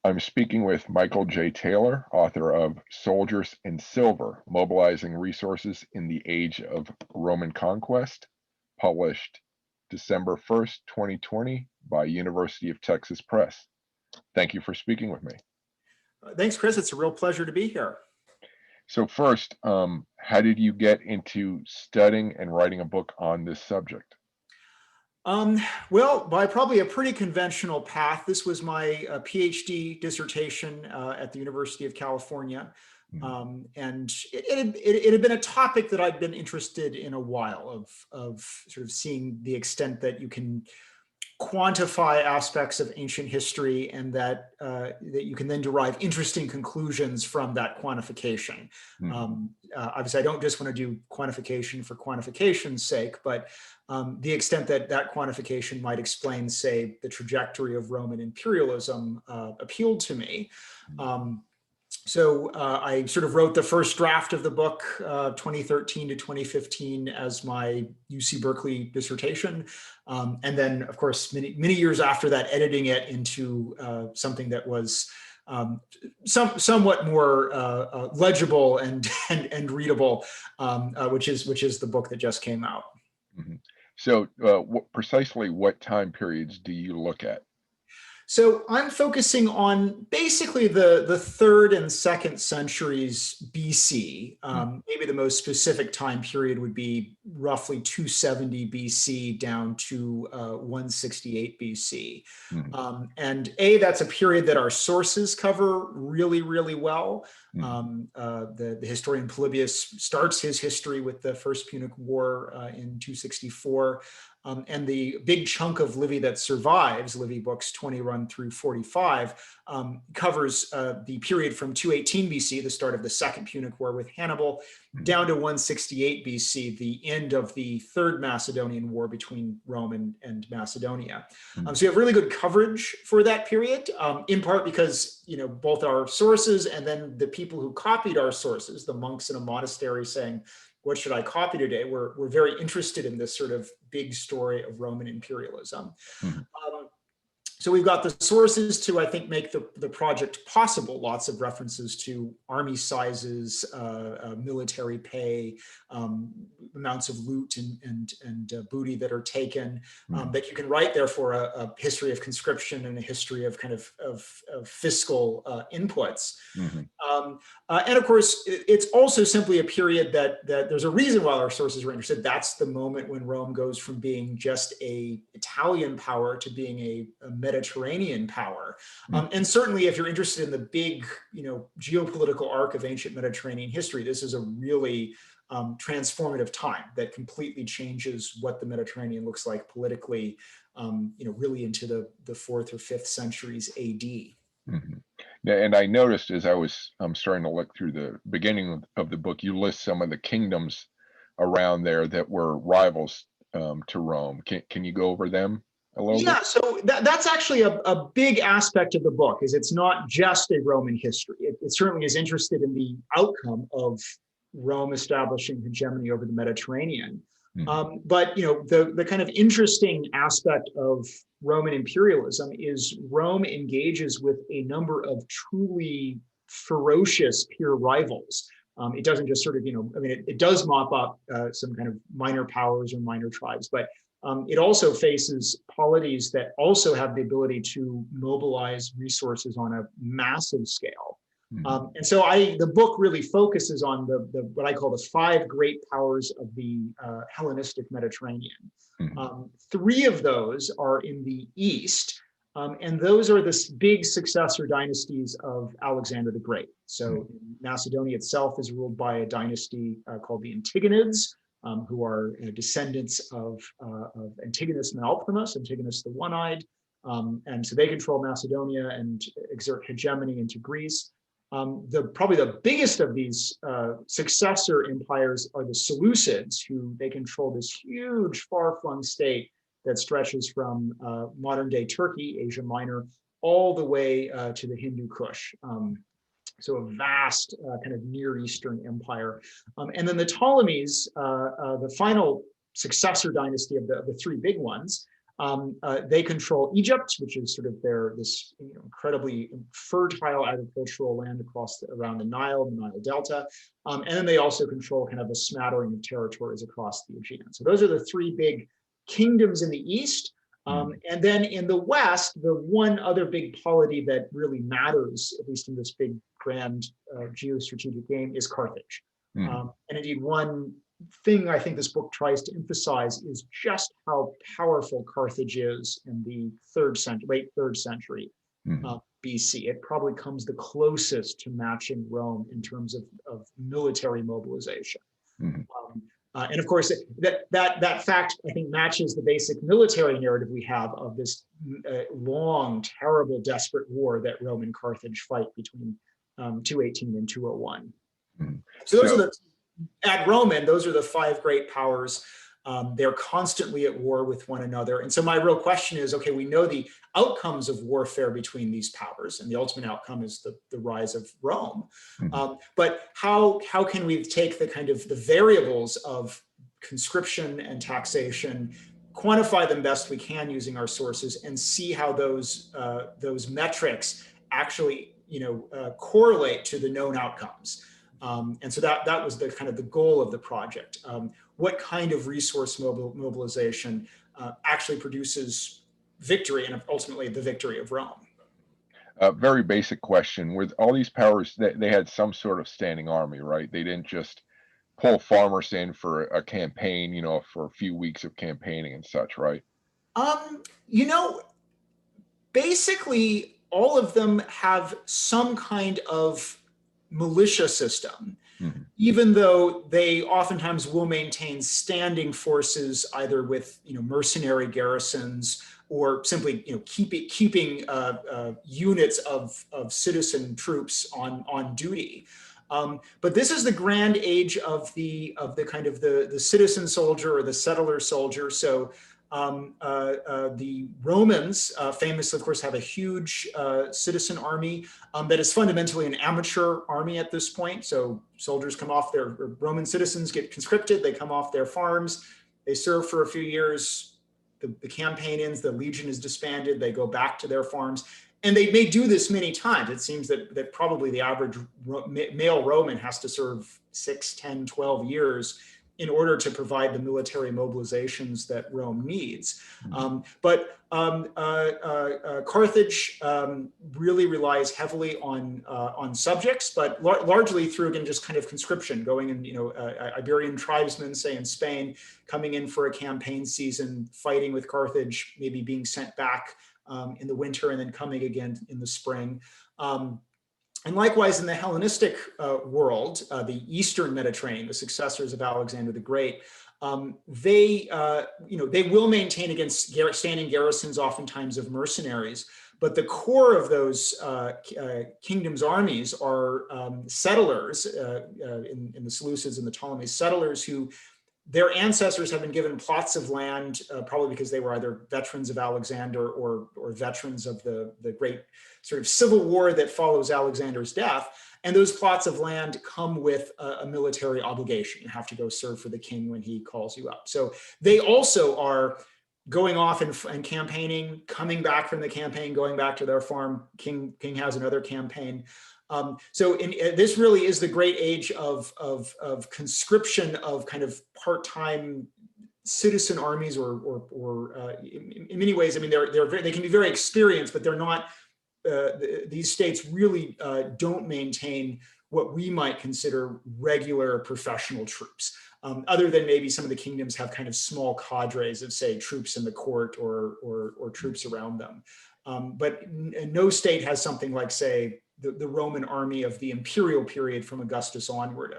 I'm speaking with Michael J. Taylor, author of Soldiers in Silver, Mobilizing Resources in the Age of Roman Conquest, published December 1st, 2020 by University of Texas Press. Thank you for speaking with me. Thanks, Chris. It's a real pleasure to be here. So first, how did you get into studying and writing a book on this subject? Well, by probably a pretty conventional path. This was my PhD dissertation at the University of California. And it had been a topic that I'd been interested in a while, of sort of seeing the extent that you can quantify aspects of ancient history, and that you can then derive interesting conclusions from that quantification. Obviously, I don't just want to do quantification for quantification's sake, but the extent that that quantification might explain, say, the trajectory of Roman imperialism appealed to me. So I sort of wrote the first draft of the book, 2013 to 2015, as my UC Berkeley dissertation. And then, of course, many years after that, editing it into something that was somewhat more legible and readable, which is the book that just came out. So precisely what time periods do you look at? So I'm focusing on basically the 3rd and 2nd centuries BC. Maybe the most specific time period would be roughly 270 BC down to 168 BC. And that's a period that our sources cover really, really well. The historian Polybius starts his history with the First Punic War in 264. And the big chunk of Livy that survives, Livy books 20 run through 45, covers the period from 218 BC, the start of the Second Punic War with Hannibal, down to 168 BC, the end of the Third Macedonian War between Rome and Macedonia. So you have really good coverage for that period, in part because both our sources and then the people who copied our sources, the monks in a monastery saying, "What should I copy today?" We're very interested in this sort of big story of Roman imperialism. So we've got the sources to, I think, make the project possible. Lots of references to army sizes, military pay, amounts of loot and booty that are taken, that you can write there for a history of conscription and a history of kind of fiscal inputs. And of course, it's also simply a period that there's a reason why our sources were interested. That's the moment when Rome goes from being just an Italian power to being a Mediterranean power. And certainly if you're interested in the big, geopolitical arc of ancient Mediterranean history, this is a really transformative time that completely changes what the Mediterranean looks like politically, really into the 4th or 5th centuries AD. And I noticed as I was starting to look through the beginning of the book, you list some of the kingdoms around there that were rivals to Rome. Can you go over them a little bit? Yeah, so that's actually a big aspect of the book, is it's not just a Roman history. It certainly is interested in the outcome of Rome establishing hegemony over the Mediterranean. But the kind of interesting aspect of Roman imperialism is Rome engages with a number of truly ferocious peer rivals. It doesn't just sort of, it does mop up some kind of minor powers or minor tribes, but it also faces polities that also have the ability to mobilize resources on a massive scale. And so the book really focuses on the what I call the 5 great powers of the Hellenistic Mediterranean. 3 of those are in the East, and those are the big successor dynasties of Alexander the Great. So Macedonia itself is ruled by a dynasty called the Antigonids, who are descendants of Antigonus Menalpthimus, Antigonus the One-Eyed. And so they control Macedonia and exert hegemony into Greece. Probably the biggest of these successor empires are the Seleucids, who they control this huge far-flung state that stretches from modern-day Turkey, Asia Minor, all the way to the Hindu Kush. So a vast kind of Near Eastern empire. And then the Ptolemies, the final successor dynasty of the 3 big ones, They control Egypt, which is sort of this incredibly fertile agricultural land around the Nile Delta. And then they also control kind of a smattering of territories across the Aegean. So those are the three big kingdoms in the East. And then in the West, the one other big polity that really matters, at least in this big grand geostrategic game, is Carthage. And indeed, one thing I think this book tries to emphasize is just how powerful Carthage is in the late third century BC. It probably comes the closest to matching Rome in terms of military mobilization. And of course, that fact, I think, matches the basic military narrative we have of this long, terrible, desperate war that Rome and Carthage fight between 218 and 201. So those are at Roman, those are the five great powers. They're constantly at war with one another. And so my real question is, okay, we know the outcomes of warfare between these powers, and the ultimate outcome is the rise of Rome. But how can we take the kind of the variables of conscription and taxation, quantify them best we can using our sources, and see how those metrics actually correlate to the known outcomes? And so that was the kind of the goal of the project. What kind of resource mobilization actually produces victory and ultimately the victory of Rome? A very basic question. With all these powers, they had some sort of standing army, right? They didn't just pull farmers in for a campaign, for a few weeks of campaigning and such, right? Basically, all of them have some kind of militia system, even though they oftentimes will maintain standing forces, either with mercenary garrisons or simply keeping units of citizen troops on duty. But this is the grand age of the kind of the citizen soldier or the settler soldier. So the Romans famously, of course, have a huge citizen army that is fundamentally an amateur army at this point. So soldiers come off Roman citizens get conscripted, they come off their farms, they serve for a few years, the campaign ends, the legion is disbanded, they go back to their farms. And they may do this many times. It seems that probably the average male Roman has to serve 6, 10, 12 years in order to provide the military mobilizations that Rome needs. But Carthage really relies heavily on subjects, but largely through, again, just kind of conscription, going in, Iberian tribesmen, say in Spain, coming in for a campaign season, fighting with Carthage, maybe being sent back in the winter and then coming again in the spring. And likewise, in the Hellenistic world, the Eastern Mediterranean, the successors of Alexander the Great, they will maintain against standing garrisons, oftentimes of mercenaries. But the core of those kingdoms' armies are settlers in the Seleucids and the Ptolemies, settlers who their ancestors have been given plots of land, probably because they were either veterans of Alexander or veterans of the great sort of civil war that follows Alexander's death. And those plots of land come with a military obligation. You have to go serve for the king when he calls you up. So they also are going off and campaigning, coming back from the campaign, going back to their farm. King has another campaign. So this really is the great age of conscription of kind of part-time citizen armies, or in many ways, I mean, they can be very experienced, but they're not. These states really don't maintain what we might consider regular professional troops, other than maybe some of the kingdoms have kind of small cadres of, say, troops in the court or troops around them. But no state has something like, say, the Roman army of the imperial period from Augustus onward,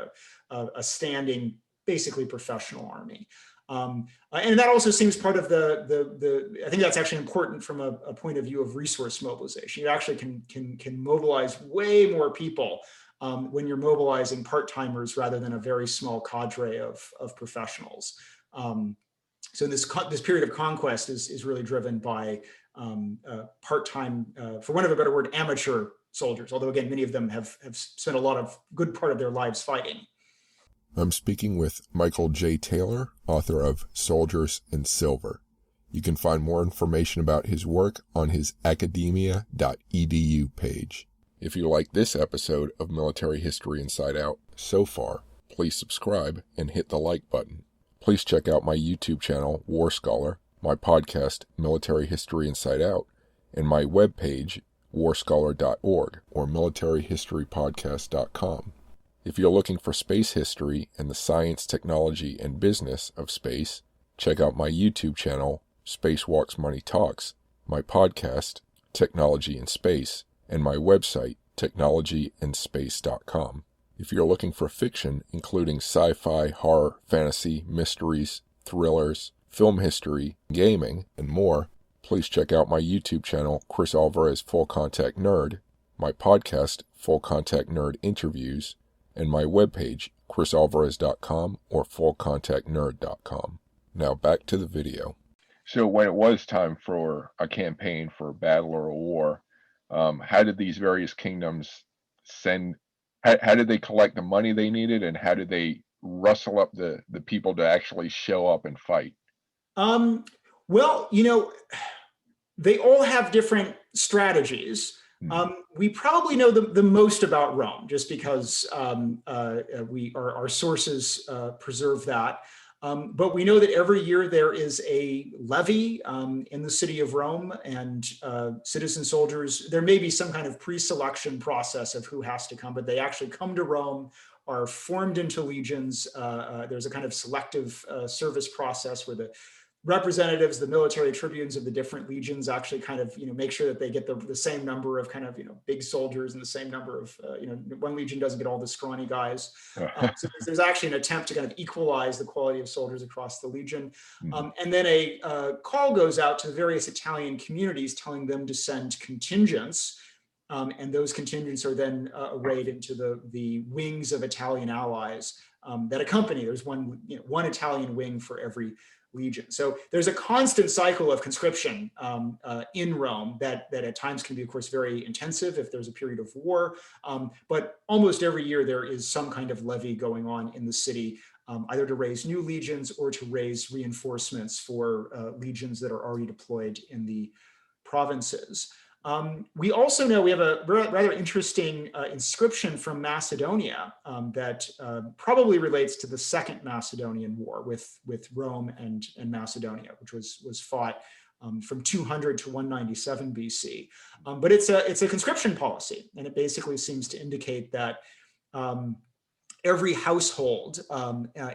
a standing, basically professional army. And that also seems part of I think that's actually important from a point of view of resource mobilization. You actually can mobilize way more people when you're mobilizing part-timers rather than a very small cadre of professionals. So this period of conquest is really driven by part-time, for want of a better word, amateur soldiers, although again, many of them have spent a lot of good part of their lives fighting. I'm speaking with Michael J. Taylor, author of Soldiers in Silver. You can find more information about his work on his academia.edu page. If you like this episode of Military History Inside Out so far, please subscribe and hit the like button. Please check out my YouTube channel, WarScholar, my podcast, Military History Inside Out, and my webpage, warscholar.org or militaryhistorypodcast.com. If you're looking for space history and the science, technology, and business of space, check out my YouTube channel, Spacewalks Money Talks, my podcast, Technology in Space, and my website, technologyandspace.com. If you're looking for fiction, including sci-fi, horror, fantasy, mysteries, thrillers, film history, gaming, and more, please check out my YouTube channel, Chris Alvarez Full Contact Nerd, my podcast, Full Contact Nerd Interviews, and my webpage, chrisalvarez.com or fullcontactnerd.com. Now back to the video. So when it was time for a campaign for a battle or a war, how did these various kingdoms how did they collect the money they needed, and how did they rustle up the people to actually show up and fight? Well, they all have different strategies. We probably know the most about Rome, just because our sources preserve that. But we know that every year there is a levy in the city of Rome, and citizen soldiers, there may be some kind of pre-selection process of who has to come, but they actually come to Rome, are formed into legions. There's a kind of selective service process where the representatives, the military tribunes of the different legions actually kind of, make sure that they get the same number of kind of, big soldiers and the same number of, one legion doesn't get all the scrawny guys. So there's actually an attempt to kind of equalize the quality of soldiers across the legion. And then a call goes out to the various Italian communities telling them to send contingents. And those contingents are then arrayed into the wings of Italian allies that accompany. There's one Italian wing for every legion. So there's a constant cycle of conscription in Rome that at times can be, of course, very intensive if there's a period of war. But almost every year there is some kind of levy going on in the city, either to raise new legions or to raise reinforcements for legions that are already deployed in the provinces. We also know we have a rather interesting inscription from Macedonia that probably relates to the Second Macedonian War with Rome and Macedonia, which was fought from 200 to 197 BC. But it's a conscription policy, and it basically seems to indicate that every household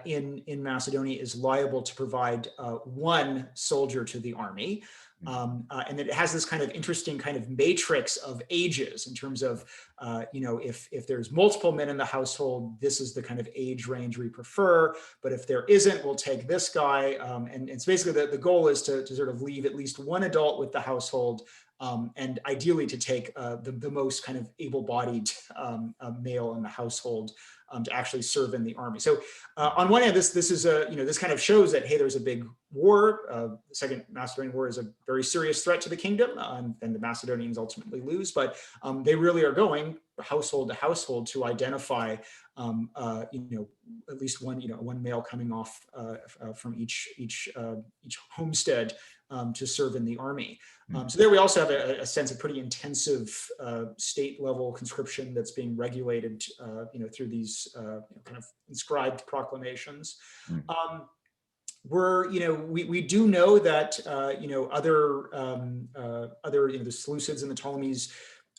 in Macedonia is liable to provide one soldier to the army. And it has this kind of interesting kind of matrix of ages in terms of, if there's multiple men in the household, this is the kind of age range we prefer. But if there isn't, we'll take this guy. And it's basically the goal is to sort of leave at least one adult with the household, and ideally to take the most kind of able-bodied male in the household to actually serve in the army. So on one hand, this is this kind of shows that, hey, there's a big war. The Second Macedonian War is a very serious threat to the kingdom, and the Macedonians ultimately lose. But they really are going household to household to identify, at least one male coming off from each homestead to serve in the army. So there we also have a sense of pretty intensive state level conscription that's being regulated, through these kind of inscribed proclamations. We do know that other the Seleucids and the Ptolemies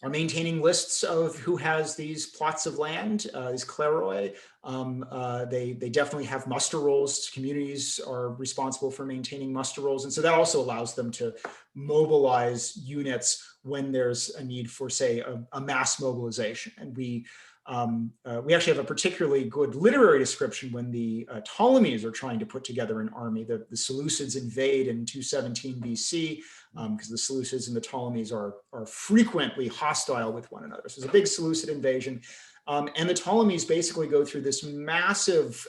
are maintaining lists of who has these plots of land, these kleroi. They definitely have muster rolls. Communities are responsible for maintaining muster rolls. And so that also allows them to mobilize units when there's a need for, say, a mass mobilization. And we actually have a particularly good literary description when the Ptolemies are trying to put together an army. The Seleucids invade in 217 BC because the Seleucids and the Ptolemies are frequently hostile with one another. So there's a big Seleucid invasion. And the Ptolemies basically go through this massive,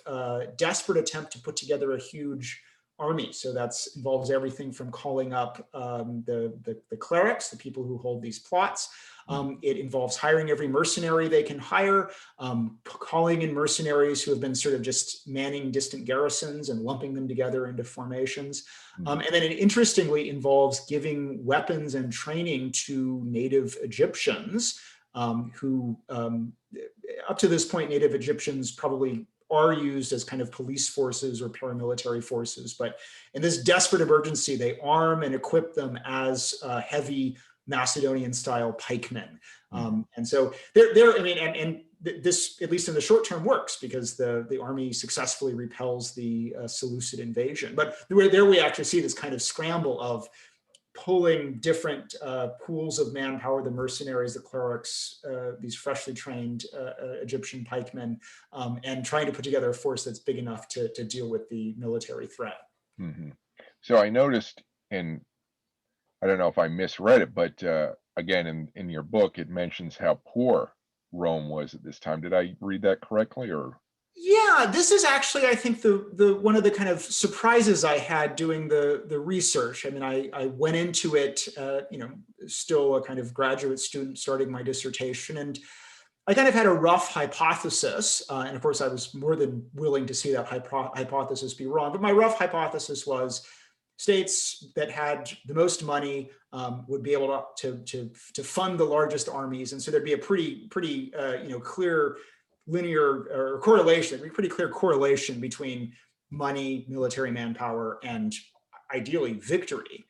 desperate attempt to put together a huge army. So that involves everything from calling up the clerics, the people who hold these plots. It involves hiring every mercenary they can hire, calling in mercenaries who have been sort of just manning distant garrisons and lumping them together into formations. And then it interestingly involves giving weapons and training to native Egyptians who, up to this point, native Egyptians probably are used as kind of police forces or paramilitary forces. But in this desperate emergency, they arm and equip them as heavy Macedonian style pikemen. And so I mean, and this, at least in the short term, works because the army successfully repels the Seleucid invasion. But there we actually see this kind of scramble of pulling different pools of manpower, the mercenaries, the clerics, these freshly trained Egyptian pikemen, and trying to put together a force that's big enough to deal with the military threat. So I noticed, and I don't know if I misread it, but again, in your book, it mentions how poor Rome was at this time. Did I read that correctly, or? Yeah, this is actually, I think, the one of the kind of surprises I had doing the research. I mean, I went into it, still a kind of graduate student starting my dissertation, and I kind of had a rough hypothesis. And of course, I was more than willing to see that hypothesis be wrong. But my rough hypothesis was states that had the most money would be able to fund the largest armies, and so there'd be a pretty clear linear or correlation, pretty clear correlation between money, military manpower, and ideally victory.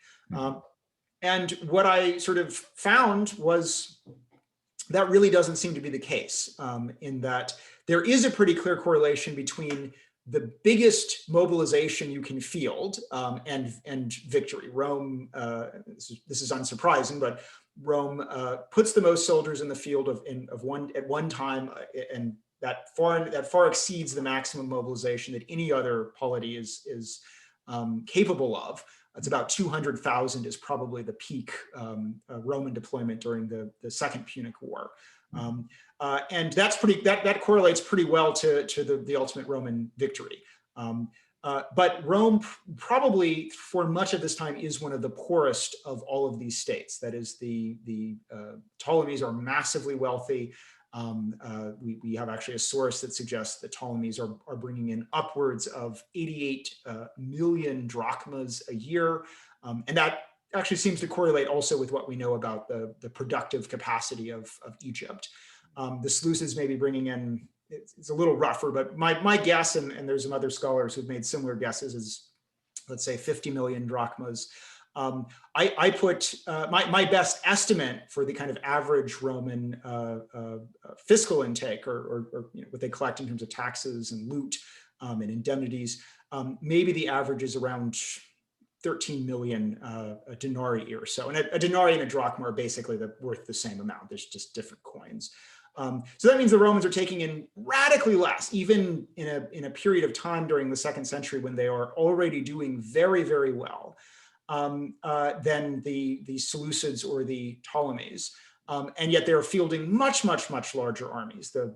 And what I sort of found was that really doesn't seem to be the case, in that there is a pretty clear correlation between the biggest mobilization you can field and victory. Rome, this is unsurprising, but Rome puts the most soldiers in the field at one time, and that far exceeds the maximum mobilization that any other polity is capable of. It's about 200,000 is probably the peak Roman deployment during the Second Punic War. And that correlates pretty well to the ultimate Roman victory. But Rome probably for much of this time is one of the poorest of all of these states. That is, the Ptolemies are massively wealthy. We have actually a source that suggests the Ptolemies are bringing in upwards of 88 million drachmas a year. And that actually seems to correlate also with what we know about the productive capacity of Egypt. The Seleucids may be bringing in, it's a little rougher, but my guess, and there's some other scholars who've made similar guesses, is let's say 50 million drachmas. I put my best estimate for the kind of average Roman fiscal intake, or what they collect in terms of taxes and loot and indemnities. Maybe the average is around 13 million denarii or so. And a denarii and a drachma are basically worth the same amount. There's just different coins. So that means the Romans are taking in radically less, even in a period of time during the 2nd century when they are already doing very, very well, than the Seleucids or the Ptolemies. And yet they're fielding much, much, much larger armies. The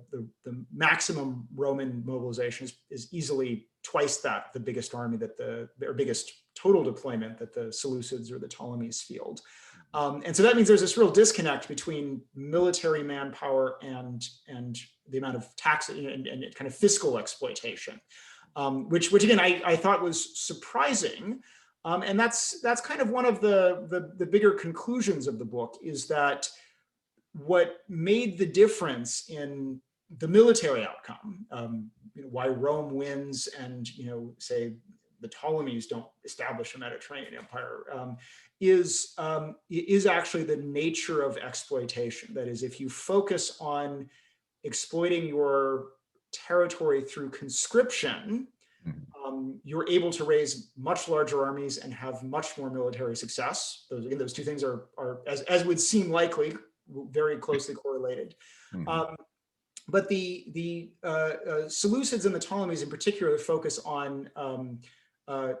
maximum Roman mobilization is easily twice that, the biggest army or biggest total deployment that the Seleucids or the Ptolemies field. And so that means there's this real disconnect between military manpower and the amount of tax and kind of fiscal exploitation, which again, I thought was surprising. And that's kind of one of the bigger conclusions of the book, is that what made the difference in the military outcome, why Rome wins and, say, the Ptolemies don't establish a Mediterranean empire, is actually the nature of exploitation. That is, if you focus on exploiting your territory through conscription, you're able to raise much larger armies and have much more military success. Those two things are as would seem likely, very closely correlated. But the Seleucids and the Ptolemies in particular focus on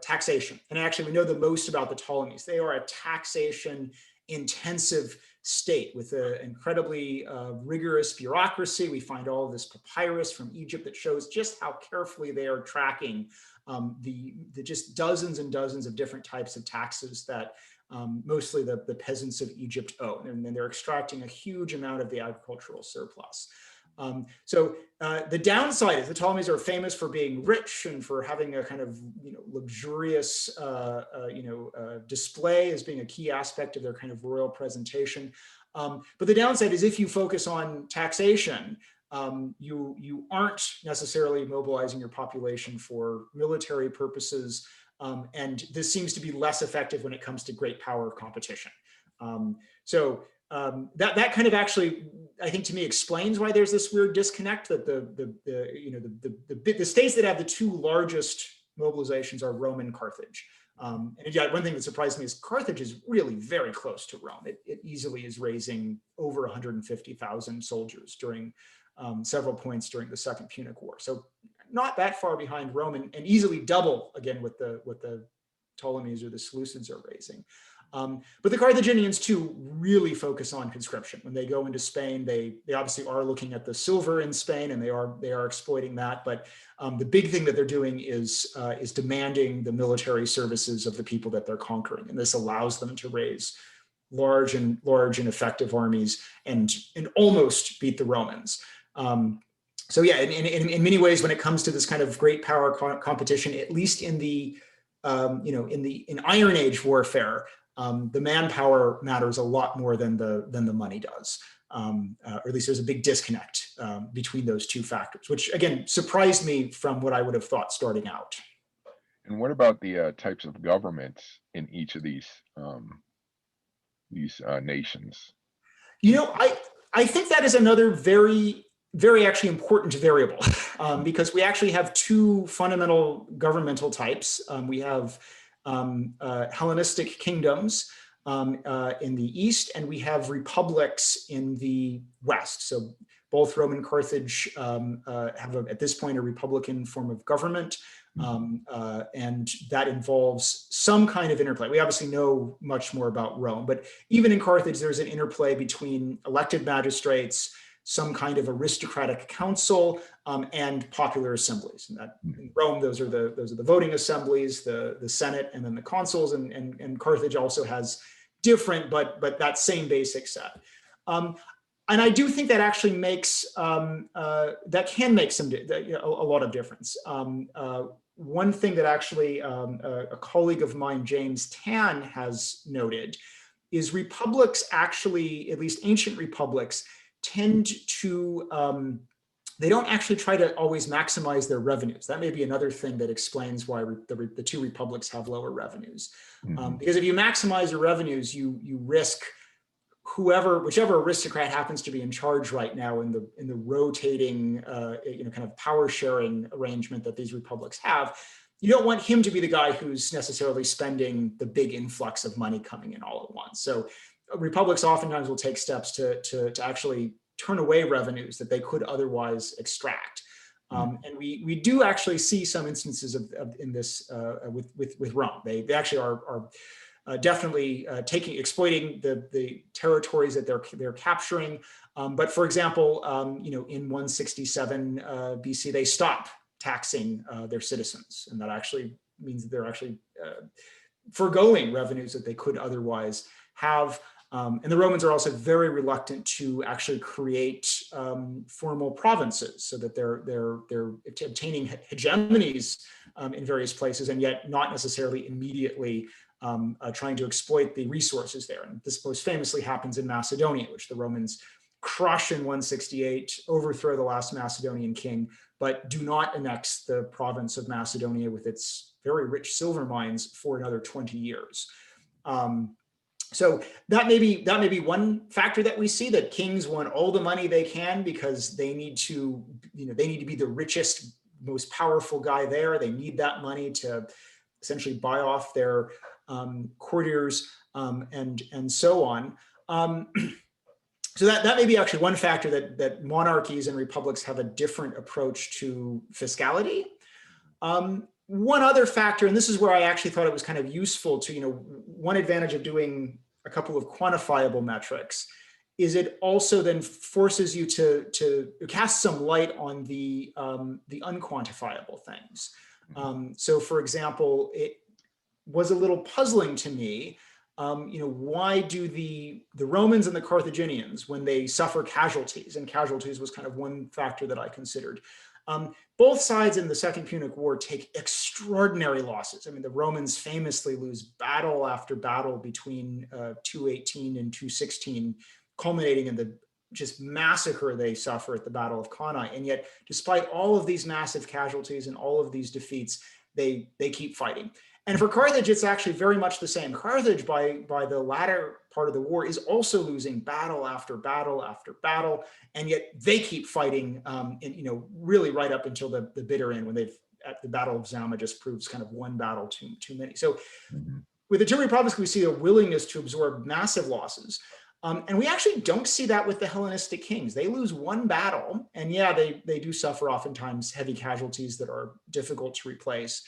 taxation. And actually, we know the most about the Ptolemies. They are a taxation intensive state with an incredibly rigorous bureaucracy. We find all of this papyrus from Egypt that shows just how carefully they are tracking the just dozens and dozens of different types of taxes that mostly the peasants of Egypt owe. And then they're extracting a huge amount of the agricultural surplus. So the downside is the Ptolemies are famous for being rich and for having a kind of luxurious display as being a key aspect of their kind of royal presentation. But the downside is if you focus on taxation, you aren't necessarily mobilizing your population for military purposes, and this seems to be less effective when it comes to great power competition. That kind of actually, I think, to me, explains why there's this weird disconnect that the states that have the two largest mobilizations are Rome and Carthage. And yet, one thing that surprised me is Carthage is really very close to Rome. It easily is raising over 150,000 soldiers during several points during the Second Punic War. So not that far behind Rome, and easily double again what the Ptolemies or the Seleucids are raising. But the Carthaginians too really focus on conscription. When they go into Spain, they obviously are looking at the silver in Spain, and they are exploiting that. But the big thing that they're doing is demanding the military services of the people that they're conquering, and this allows them to raise large and effective armies and almost beat the Romans. So yeah, in many ways, when it comes to this kind of great power competition, at least in the in Iron Age warfare, the manpower matters a lot more than the money does, or at least there's a big disconnect between those two factors, which again surprised me from what I would have thought starting out. And what about the types of governments in each of these nations? I think that is another very actually important variable because we actually have two fundamental governmental types. We have Hellenistic kingdoms in the east, and we have republics in the west. So both Rome and Carthage have at this point a republican form of government, and that involves some kind of interplay. We obviously know much more about Rome, but even in Carthage, there's an interplay between elected magistrates, some kind of aristocratic council, and popular assemblies. And that in Rome, those are the voting assemblies, the Senate, and then the consuls. And Carthage also has different, but that same basic set. And I do think that actually makes that can make a lot of difference. One thing that actually a colleague of mine, James Tan, has noted is republics actually, at least ancient republics, tend to, they don't actually try to always maximize their revenues. That may be another thing that explains why the two republics have lower revenues. Because if you maximize your revenues, you risk whichever aristocrat happens to be in charge right now in the rotating, kind of power sharing arrangement that these republics have. You don't want him to be the guy who's necessarily spending the big influx of money coming in all at once. So republics oftentimes will take steps to actually turn away revenues that they could otherwise extract. And we do actually see some instances in this with Rome. They actually are definitely exploiting the territories that they're capturing. But for example, in 167 BC, they stop taxing their citizens, and that actually means that they're actually foregoing revenues that they could otherwise have. And the Romans are also very reluctant to actually create formal provinces, so that they're obtaining hegemonies in various places, and yet not necessarily immediately trying to exploit the resources there. And this most famously happens in Macedonia, which the Romans crush in 168, overthrow the last Macedonian king, but do not annex the province of Macedonia with its very rich silver mines for another 20 years. So that may be one factor that we see, that kings want all the money they can because they need to be the richest, most powerful guy there. They need that money to essentially buy off their courtiers and so on. So that may be actually one factor that monarchies and republics have a different approach to fiscality. One other factor, and this is where I actually thought it was kind of useful to, one advantage of doing a couple of quantifiable metrics is it also then forces you to cast some light on the unquantifiable things. So for example, it was a little puzzling to me. Why do the Romans and the Carthaginians, when they suffer casualties, and casualties was kind of one factor that I considered, both sides in the Second Punic War take extraordinary losses. I mean, the Romans famously lose battle after battle between 218 and 216, culminating in the just massacre they suffer at the Battle of Cannae. And yet, despite all of these massive casualties and all of these defeats, they keep fighting. And for Carthage, it's actually very much the same. Carthage, by the latter part of the war, is also losing battle after battle after battle, and yet they keep fighting, really right up until the bitter end, when at the Battle of Zama just proves kind of one battle too many. So with the two republics, we see a willingness to absorb massive losses. And we actually don't see that with the Hellenistic kings. They lose one battle, and yeah, they do suffer oftentimes heavy casualties that are difficult to replace.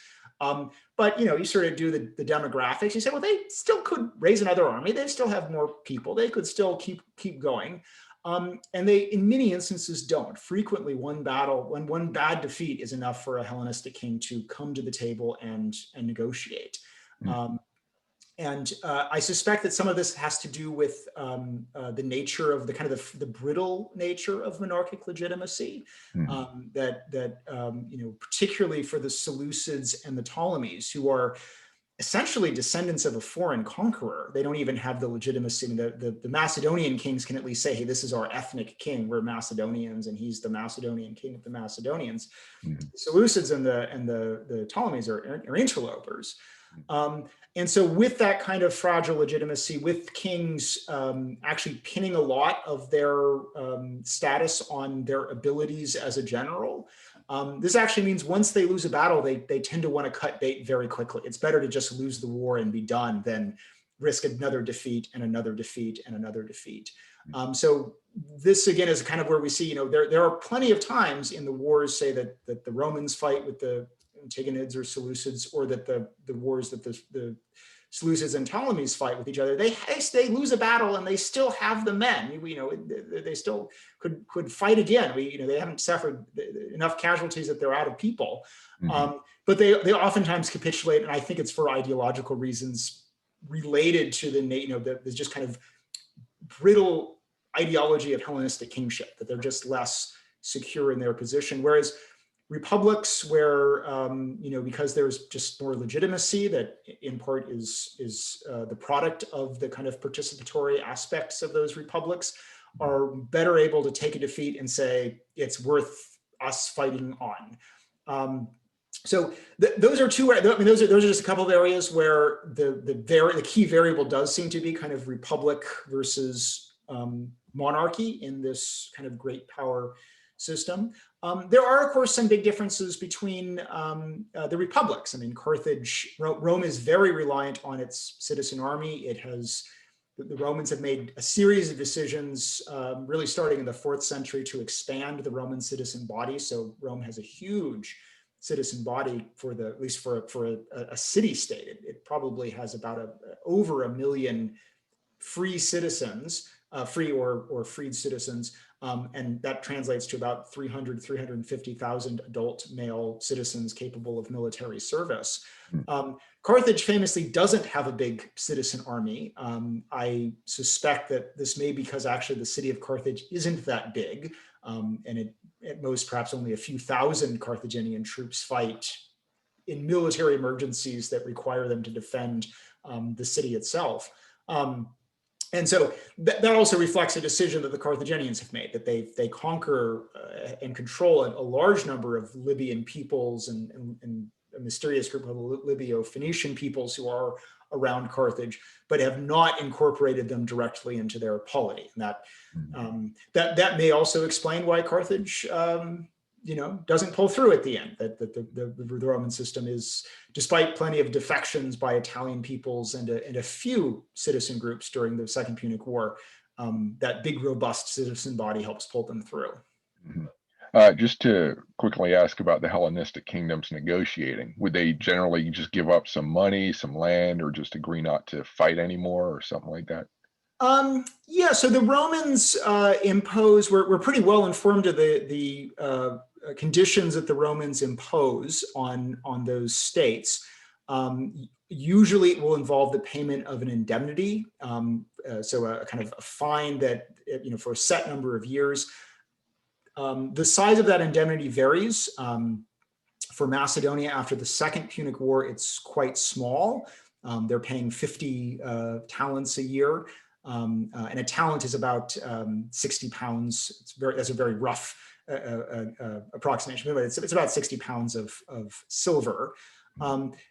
But you sort of do the demographics. You say, well, they still could raise another army. They still have more people. They could still keep going. And they, in many instances, don't. Frequently, one bad defeat is enough for a Hellenistic king to come to the table and negotiate. And I suspect that some of this has to do with the nature of the brittle nature of monarchic legitimacy. Particularly for the Seleucids and the Ptolemies, who are essentially descendants of a foreign conqueror. They don't even have the legitimacy. I mean, the Macedonian kings can at least say, hey, this is our ethnic king. We're Macedonians, and he's the Macedonian king of the Macedonians. The Seleucids and the Ptolemies are interlopers. And so with that kind of fragile legitimacy, with kings actually pinning a lot of their status on their abilities as a general, this actually means once they lose a battle, they tend to want to cut bait very quickly. It's better to just lose the war and be done than risk another defeat and another defeat and another defeat. So this, again, is kind of where we see, there are plenty of times in the wars, say that the Romans fight with the Antigonids or Seleucids, or that the wars that the Seleucids and Ptolemies fight with each other, they lose a battle and they still have the men. They still could fight again. They haven't suffered enough casualties that they're out of people, but they oftentimes capitulate, and I think it's for ideological reasons related to the just kind of brittle ideology of Hellenistic kingship, that they're just less secure in their position, whereas republics, where because there's just more legitimacy, that in part is the product of the kind of participatory aspects of those republics, are better able to take a defeat and say it's worth us fighting on. So those are two. I mean, those are just a couple of areas where the key variable does seem to be kind of republic versus monarchy in this kind of great power system. There are, of course, some big differences between the republics. I mean, Rome is very reliant on its citizen army. The Romans have made a series of decisions, really starting in the 4th century, to expand the Roman citizen body. So Rome has a huge citizen body at least for a city-state. It probably has about over 1 million free citizens, free or freed citizens. And that translates to about 350,000 adult male citizens capable of military service. Carthage famously doesn't have a big citizen army. I suspect that this may be because actually the city of Carthage isn't that big, and at most perhaps only a few thousand Carthaginian troops fight in military emergencies that require them to defend the city itself. And so that also reflects a decision that the Carthaginians have made, that they conquer and control a large number of Libyan peoples and a mysterious group of Libyo-Phoenician peoples who are around Carthage, but have not incorporated them directly into their polity. And that may also explain why Carthage doesn't pull through at the end, that the Roman system is, despite plenty of defections by Italian peoples and a few citizen groups during the Second Punic War, that big, robust citizen body helps pull them through. Just to quickly ask about the Hellenistic kingdoms negotiating, would they generally just give up some money, some land, or just agree not to fight anymore or something like that? Yeah, so the Romans impose, we're pretty well informed of the conditions that the Romans impose on those states. Usually it will involve the payment of an indemnity, so a kind of a fine that, for a set number of years. The size of that indemnity varies. For Macedonia, after the Second Punic War, it's quite small. They're paying 50 talents a year. And a talent is about 60 pounds. That's a very rough approximation, but it's about 60 pounds of silver.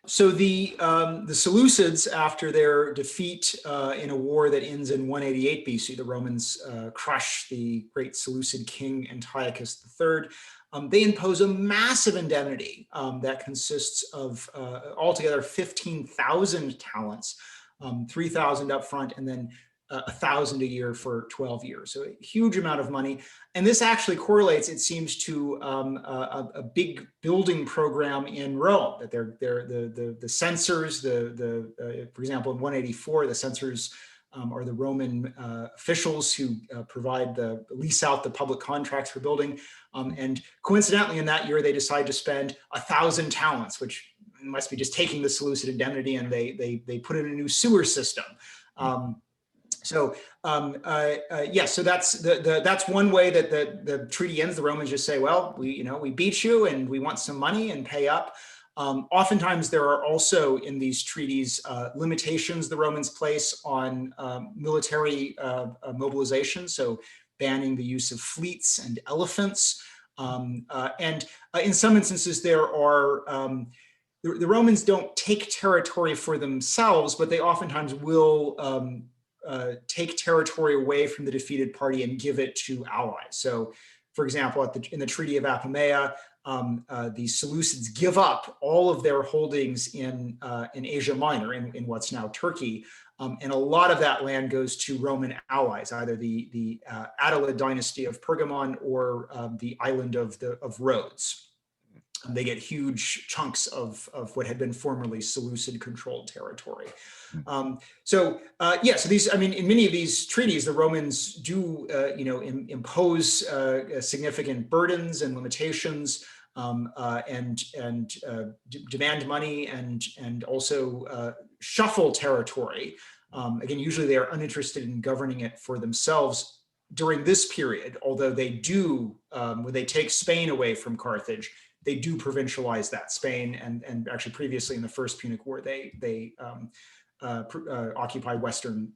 So the Seleucids, after their defeat in a war that ends in 188 BC, the Romans crush the great Seleucid king Antiochus III. They impose a massive indemnity that consists of altogether 15,000 talents, 3,000 up front, and then 1,000 a year for 12 years. So a huge amount of money. And this actually correlates, it seems, to a big building program in Rome. That the censors, for example, in 184, the censors are the Roman officials who lease out the public contracts for building. And coincidentally, in that year, they decide to spend 1,000 talents, which must be just taking the Seleucid indemnity, and they put in a new sewer system. So that's one way that the treaty ends. The Romans just say, well, we beat you and we want some money and pay up. Oftentimes there are also in these treaties limitations the Romans place on military mobilization, so banning the use of fleets and elephants. And in some instances there are the Romans don't take territory for themselves, but they oftentimes will take territory away from the defeated party and give it to allies. So, for example, in the Treaty of Apamea, the Seleucids give up all of their holdings in Asia Minor, in what's now Turkey, and a lot of that land goes to Roman allies, either the Attalid dynasty of Pergamon or the island of Rhodes. They get huge chunks of what had been formerly Seleucid-controlled territory. So these, in many of these treaties, the Romans do, impose significant burdens and limitations, and demand money, and also shuffle territory. Again, usually they are uninterested in governing it for themselves during this period, although they do, when they take Spain away from Carthage, they do provincialize that Spain, and actually previously in the First Punic War, they occupy Western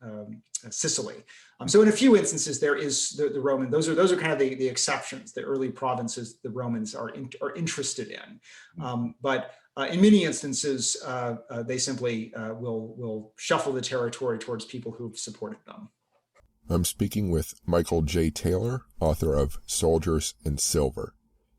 Sicily. So in a few instances, there is the Roman. Those are kind of the exceptions. The early provinces the Romans are interested in, but in many instances, they simply will shuffle the territory towards people who've supported them. I'm speaking with Michael J. Taylor, author of Soldiers and Silver.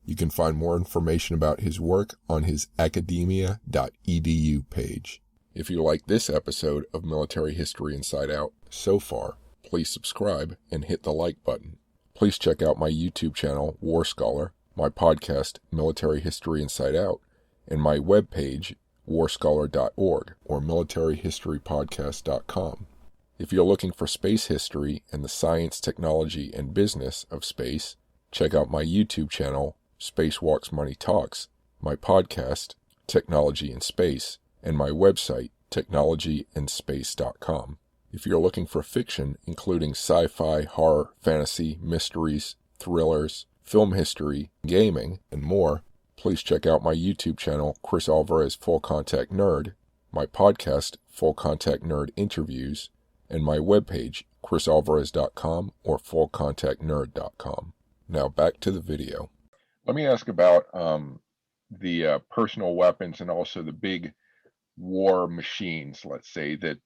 You can find more information about his work on his academia.edu page. If you like this episode of Military History Inside Out so far, please subscribe and hit the like button. Please check out my YouTube channel, WarScholar, my podcast, Military History Inside Out, and my webpage, warscholar.org or militaryhistorypodcast.com. If you're looking for space history and the science, technology, and business of space, check out my YouTube channel, Spacewalks Money Talks, my podcast, Technology in Space, and my website, technologyandspace.com. If you're looking for fiction, including sci-fi, horror, fantasy, mysteries, thrillers, film history, gaming, and more, please check out my YouTube channel, Chris Alvarez Full Contact Nerd, my podcast, Full Contact Nerd Interviews, and my webpage, chrisalvarez.com or fullcontactnerd.com. Now back to the video. Let me ask about the personal weapons and also the big war machines, let's say, that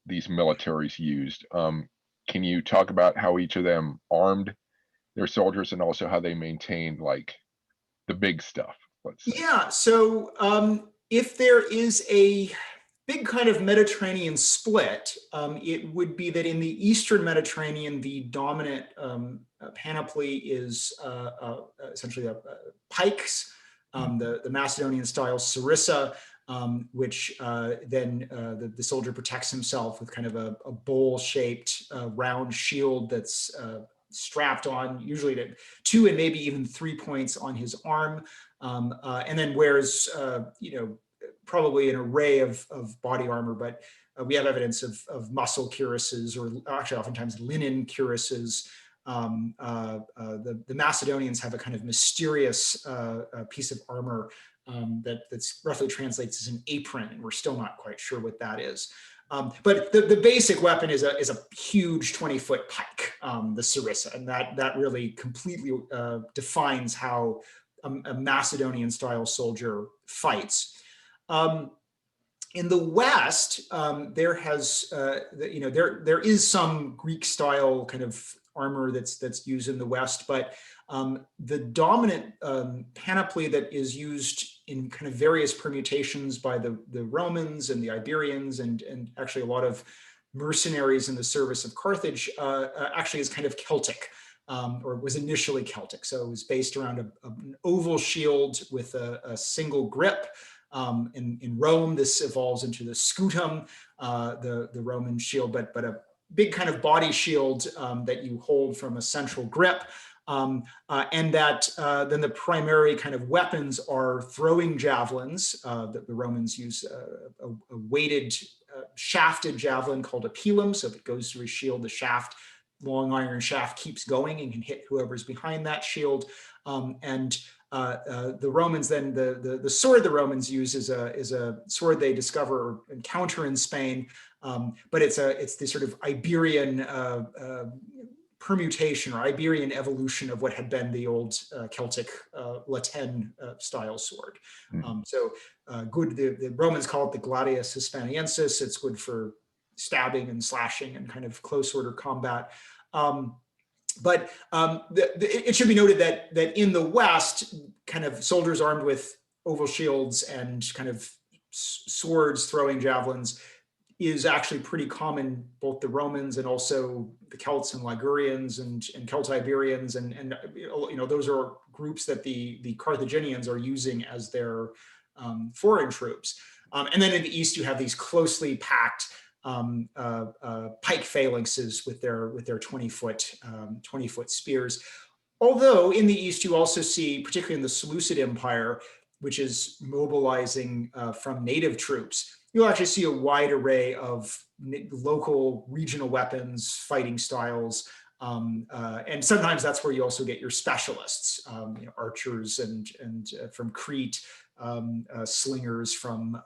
these militaries used. Can you talk about how each of them armed their soldiers and also how they maintained like the big stuff, let's say? Yeah. So if there is a big kind of Mediterranean split, it would be that in the Eastern Mediterranean, the dominant panoply is essentially pikes, the Macedonian style sarissa, which then the soldier protects himself with kind of a bowl-shaped round shield that's strapped on, usually to 2 and maybe even 3 points on his arm, and then wears, probably an array of body armor, but we have evidence of muscle cuirasses, or actually oftentimes linen cuirasses. The Macedonians have a kind of mysterious piece of armor that's roughly translates as an apron, and we're still not quite sure what that is. But the basic weapon is a huge 20-foot pike, the sarissa, and that really completely defines how a Macedonian-style soldier fights. In the West, there is some Greek-style kind of armor that's used in the West, but the dominant panoply that is used in kind of various permutations by the Romans and the Iberians and actually a lot of mercenaries in the service of Carthage actually is kind of Celtic, or was initially Celtic. So it was based around an oval shield with a single grip. In Rome, this evolves into the scutum, the Roman shield, but a big kind of body shield that you hold from a central grip. And that then the primary kind of weapons are throwing javelins. The Romans use a weighted shafted javelin called a pilum. So if it goes through a shield, the shaft, long iron shaft, keeps going and can hit whoever's behind that shield. The Romans then, the sword the Romans use is a sword they discover or encounter in Spain, but it's the sort of Iberian permutation or Iberian evolution of what had been the old Celtic Latin style sword. Good. The Romans call it the gladius hispaniensis. It's good for stabbing and slashing and kind of close order combat. But it should be noted that in the West, kind of soldiers armed with oval shields and kind of swords throwing javelins is actually pretty common. Both the Romans and also the Celts and Ligurians and Celtiberians and those are groups that the Carthaginians are using as their foreign troops. And then in the East, you have these closely packed pike phalanxes with their 20-foot spears. Although in the East, you also see, particularly in the Seleucid Empire, which is mobilizing from native troops, you'll actually see a wide array of local regional weapons, fighting styles. And sometimes that's where you also get your specialists, archers and from Crete, slingers from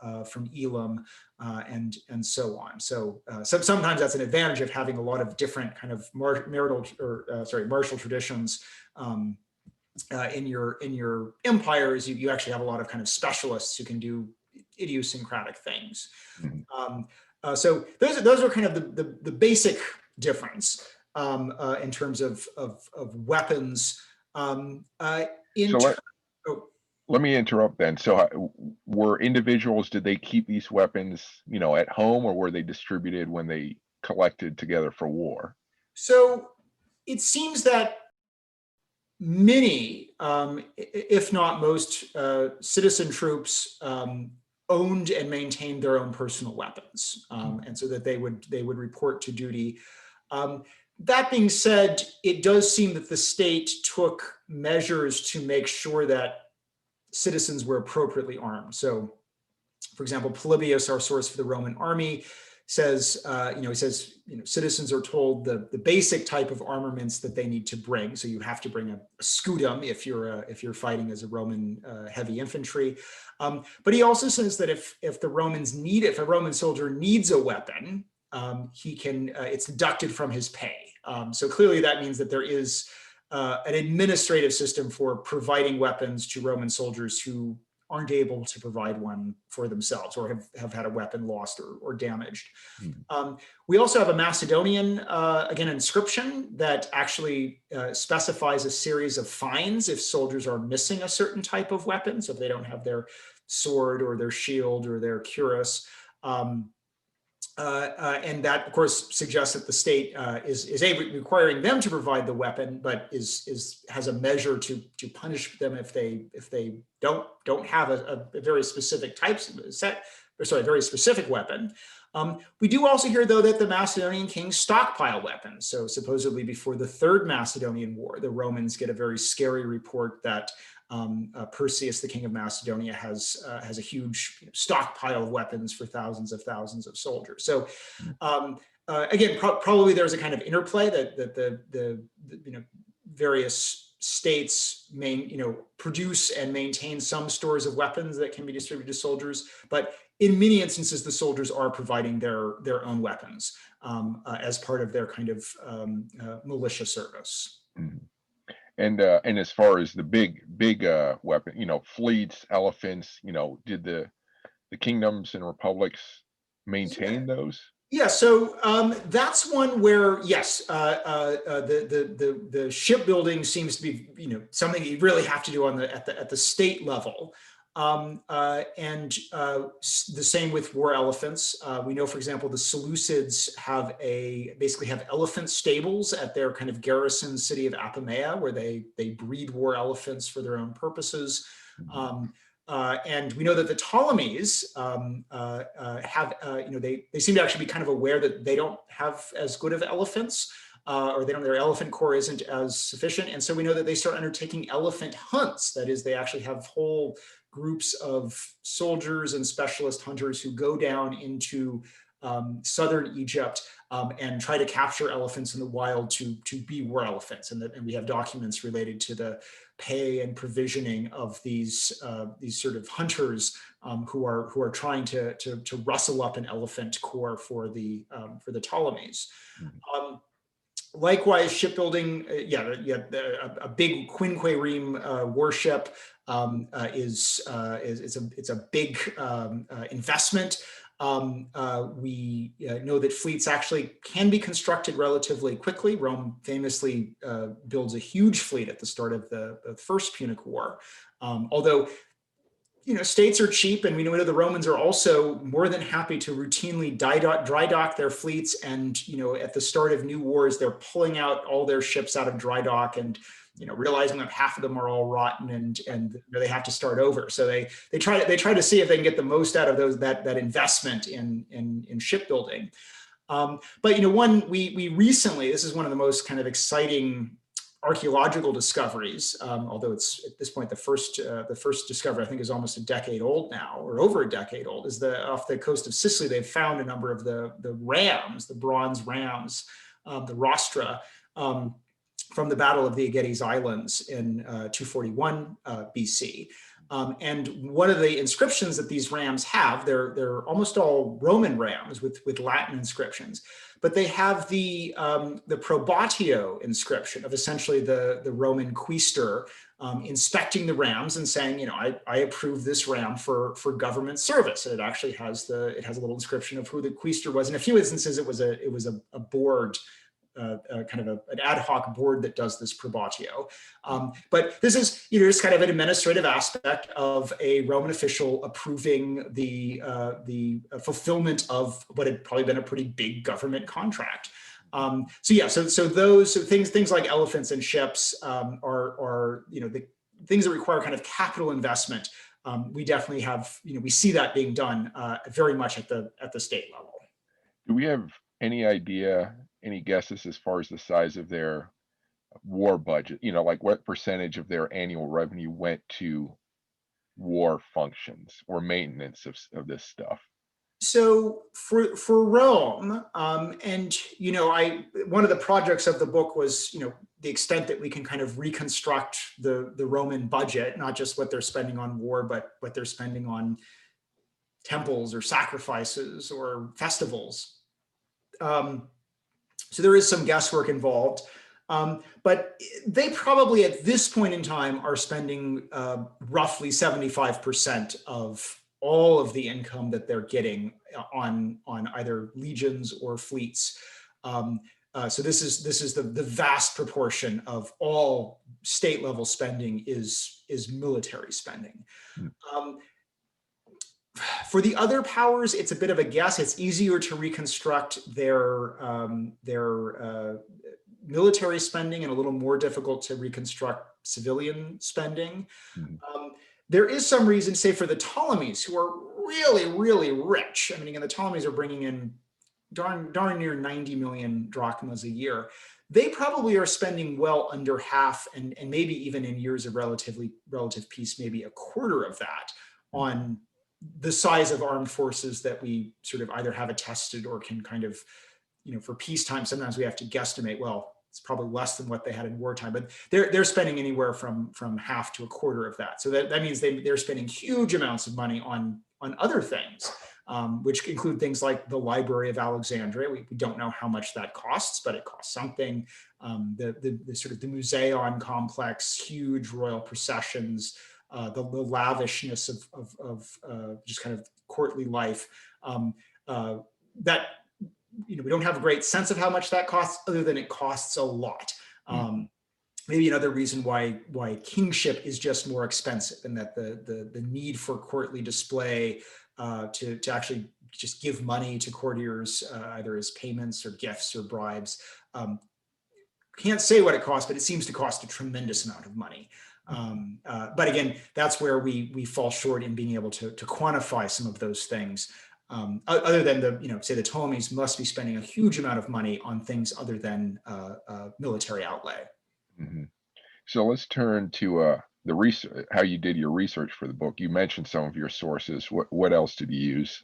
Elam, and so on. So sometimes that's an advantage of having a lot of different kind of martial traditions in your empire. Is you actually have a lot of kind of specialists who can do idiosyncratic things. So those are kind of the basic difference in terms of weapons. Let me interrupt then. So were individuals, did they keep these weapons, at home, or were they distributed when they collected together for war? So it seems that many, if not most, citizen troops owned and maintained their own personal weapons, and so that they would report to duty. That being said, it does seem that the state took measures to make sure that citizens were appropriately armed. So, for example, Polybius, our source for the Roman army, says, he says, citizens are told the basic type of armaments that they need to bring. So you have to bring a scutum if you're fighting as a Roman heavy infantry. But he also says that if a Roman soldier needs a weapon, he can, it's deducted from his pay. So clearly that means that there is an administrative system for providing weapons to Roman soldiers who aren't able to provide one for themselves or have had a weapon lost or damaged. We also have a Macedonian, again, inscription that actually specifies a series of fines if soldiers are missing a certain type of weapon. So if they don't have their sword or their shield or their cuirass. And that, of course, suggests that the state is requiring them to provide the weapon, but has a measure to punish them if they don't have a very specific very specific weapon. We do also hear, though, that the Macedonian kings stockpile weapons. So supposedly before the Third Macedonian War, the Romans get a very scary report that Perseus, the king of Macedonia, has a huge stockpile of weapons for thousands of soldiers. So again, probably there's a kind of interplay that the various states produce and maintain some stores of weapons that can be distributed to soldiers, but in many instances, the soldiers are providing their own weapons as part of their kind of militia service. Mhm. And as far as the big weapon, fleets, elephants, did the kingdoms and republics maintain those? Yeah, so that's one where, yes, the shipbuilding seems to be something you really have to do at the state level, and the same with war elephants. We know, for example, the Seleucids basically have elephant stables at their kind of garrison city of Apamea, where they breed war elephants for their own purposes. And we know that the Ptolemies have, they seem to actually be kind of aware that they don't have as good of elephants, or their elephant corps isn't as sufficient. And so we know that they start undertaking elephant hunts. That is, they actually have whole groups of soldiers and specialist hunters who go down into southern Egypt and try to capture elephants in the wild to be war elephants. And we have documents related to the pay and provisioning of these sort of hunters who are trying to rustle up an elephant corps for the Ptolemies. Likewise, shipbuilding, a big quinquereme warship is a big investment. We know that fleets actually can be constructed relatively quickly. Rome famously builds a huge fleet at the start of the First Punic War. Although, states are cheap, and we know the Romans are also more than happy to routinely dry dock their fleets. And, at the start of new wars, they're pulling out all their ships out of dry dock and realizing that half of them are all rotten and they have to start over. So they try to see if they can get the most out of that investment in shipbuilding. But we recently, this is one of the most kind of exciting archaeological discoveries, although it's at this point the first discovery I think is almost a decade old now, or over a decade old, is off the coast of Sicily. They've found a number of the rams, the bronze rams, the rostra, from the Battle of the Aegetes Islands in 241 BC. And one of the inscriptions that these rams have, they're almost all Roman rams with Latin inscriptions, but they have the probatio inscription of essentially the Roman quaestor inspecting the rams and saying, I approve this ram for government service. And it actually has a little inscription of who the quaestor was. In a few instances, it was a board. Kind of an ad hoc board that does this probatio. But this is just kind of an administrative aspect of a Roman official approving the fulfillment of what had probably been a pretty big government contract. So those things like elephants and ships are the things that require kind of capital investment. We definitely have, we see that being done very much at the state level. Do we have any idea, any guesses as far as the size of their war budget? Like what percentage of their annual revenue went to war functions or maintenance of this stuff? So for Rome, and one of the projects of the book was the extent that we can kind of reconstruct the Roman budget, not just what they're spending on war, but what they're spending on temples or sacrifices or festivals. So there is some guesswork involved, but they probably at this point in time are spending roughly 75% of all of the income that they're getting on either legions or fleets. So this is the vast proportion of all state level spending is military spending. For the other powers, it's a bit of a guess. It's easier to reconstruct their military spending and a little more difficult to reconstruct civilian spending. There is some reason, say, for the Ptolemies, who are really, really rich. I mean, again, the Ptolemies are bringing in darn near 90 million drachmas a year. They probably are spending well under half, and maybe even in years of relative peace, maybe a quarter of that on the size of armed forces that we sort of either have attested or can kind of, for peacetime, sometimes we have to guesstimate, well, it's probably less than what they had in wartime, but they're spending anywhere from half to a quarter of that. So that means they're spending huge amounts of money on other things, which include things like the Library of Alexandria. We don't know how much that costs, but it costs something. The sort of the Museon complex, huge royal processions, the lavishness of just kind of courtly life. That we don't have a great sense of how much that costs, other than it costs a lot. Maybe another reason why kingship is just more expensive, and that the need for courtly display to actually just give money to courtiers, either as payments or gifts or bribes. Can't say what it costs, but it seems to cost a tremendous amount of money. But again, that's where we fall short in being able to quantify some of those things. Other than say the Ptolemies must be spending a huge amount of money on things other than military outlay. So let's turn to the research, how you did your research for the book. You mentioned some of your sources. What else did you use?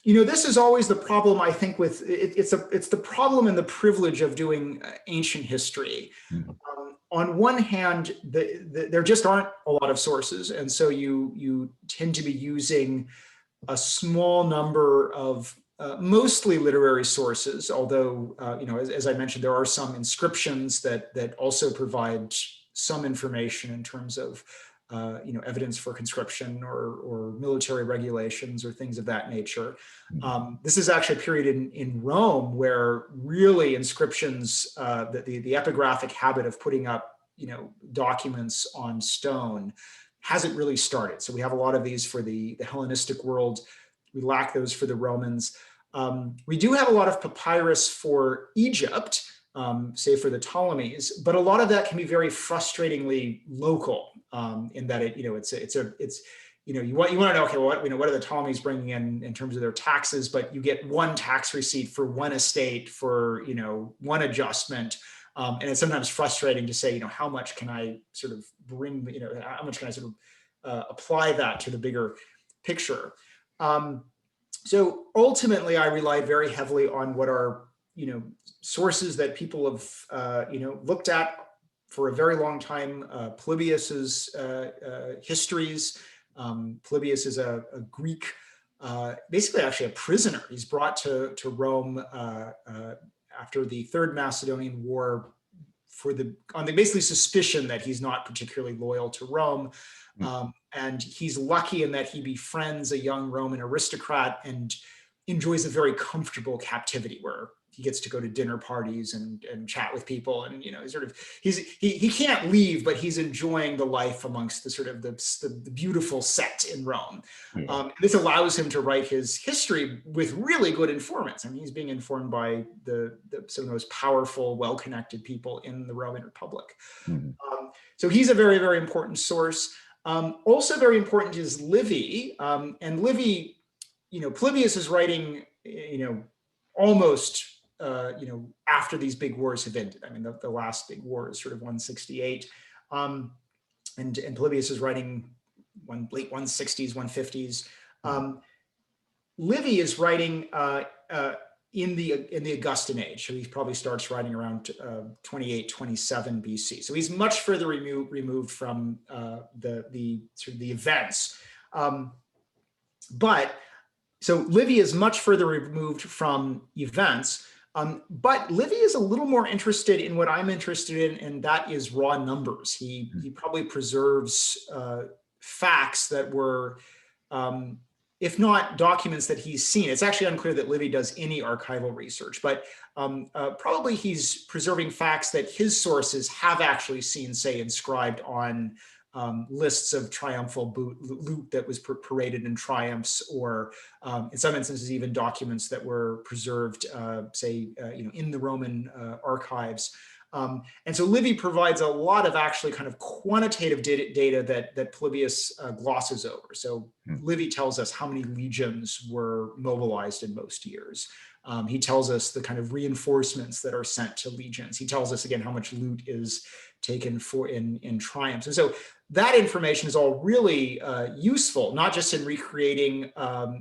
This is always the problem, I think, with it's the problem and the privilege of doing ancient history. On one hand, there just aren't a lot of sources, and so you tend to be using a small number of mostly literary sources, although as I mentioned, there are some inscriptions that also provide some information in terms of evidence for conscription or military regulations or things of that nature. This is actually a period in Rome where really inscriptions, the epigraphic habit of putting up documents on stone hasn't really started. So we have a lot of these for the Hellenistic world. We lack those for the Romans. We do have a lot of papyrus for Egypt, say for the Ptolemies, but a lot of that can be very frustratingly local, in that you want to know, okay, well, what are the Ptolemies bringing in terms of their taxes, but you get one tax receipt for one estate for one adjustment. And it's sometimes frustrating to say, how much can I sort of bring, how much can I sort of apply that to the bigger picture? So ultimately, I relied very heavily on what are, sources that people have, looked at for a very long time. Polybius's histories. Polybius is a Greek, basically actually a prisoner. He's brought to Rome after the Third Macedonian War on the basically suspicion that he's not particularly loyal to Rome. And he's lucky in that he befriends a young Roman aristocrat and enjoys a very comfortable captivity where he gets to go to dinner parties and chat with people. And, he can't leave, but he's enjoying the life amongst the sort of the beautiful set in Rome. This allows him to write his history with really good informants. I mean, he's being informed by some of the most powerful, well-connected people in the Roman Republic. So he's a very, very important source. Also very important is Livy. And Livy, Polybius is writing, almost, after these big wars have ended. I mean, the last big war is sort of 168. And Polybius is writing late 160s, 150s. Livy is writing in the Augustan age. So he probably starts writing around 28, 27 BC. So he's much further removed from the sort of the events. So Livy is much further removed from events, but Livy is a little more interested in what I'm interested in, and that is raw numbers. He probably preserves facts that were, if not documents that he's seen. It's actually unclear that Livy does any archival research, but probably he's preserving facts that his sources have actually seen, say, inscribed on lists of triumphal loot that was paraded in triumphs, or in some instances even documents that were preserved, say, in the Roman archives. And so Livy provides a lot of actually kind of quantitative data that Polybius glosses over. So Livy tells us how many legions were mobilized in most years. He tells us the kind of reinforcements that are sent to legions. He tells us, again, how much loot is taken in triumphs. And so that information is all really useful, not just in recreating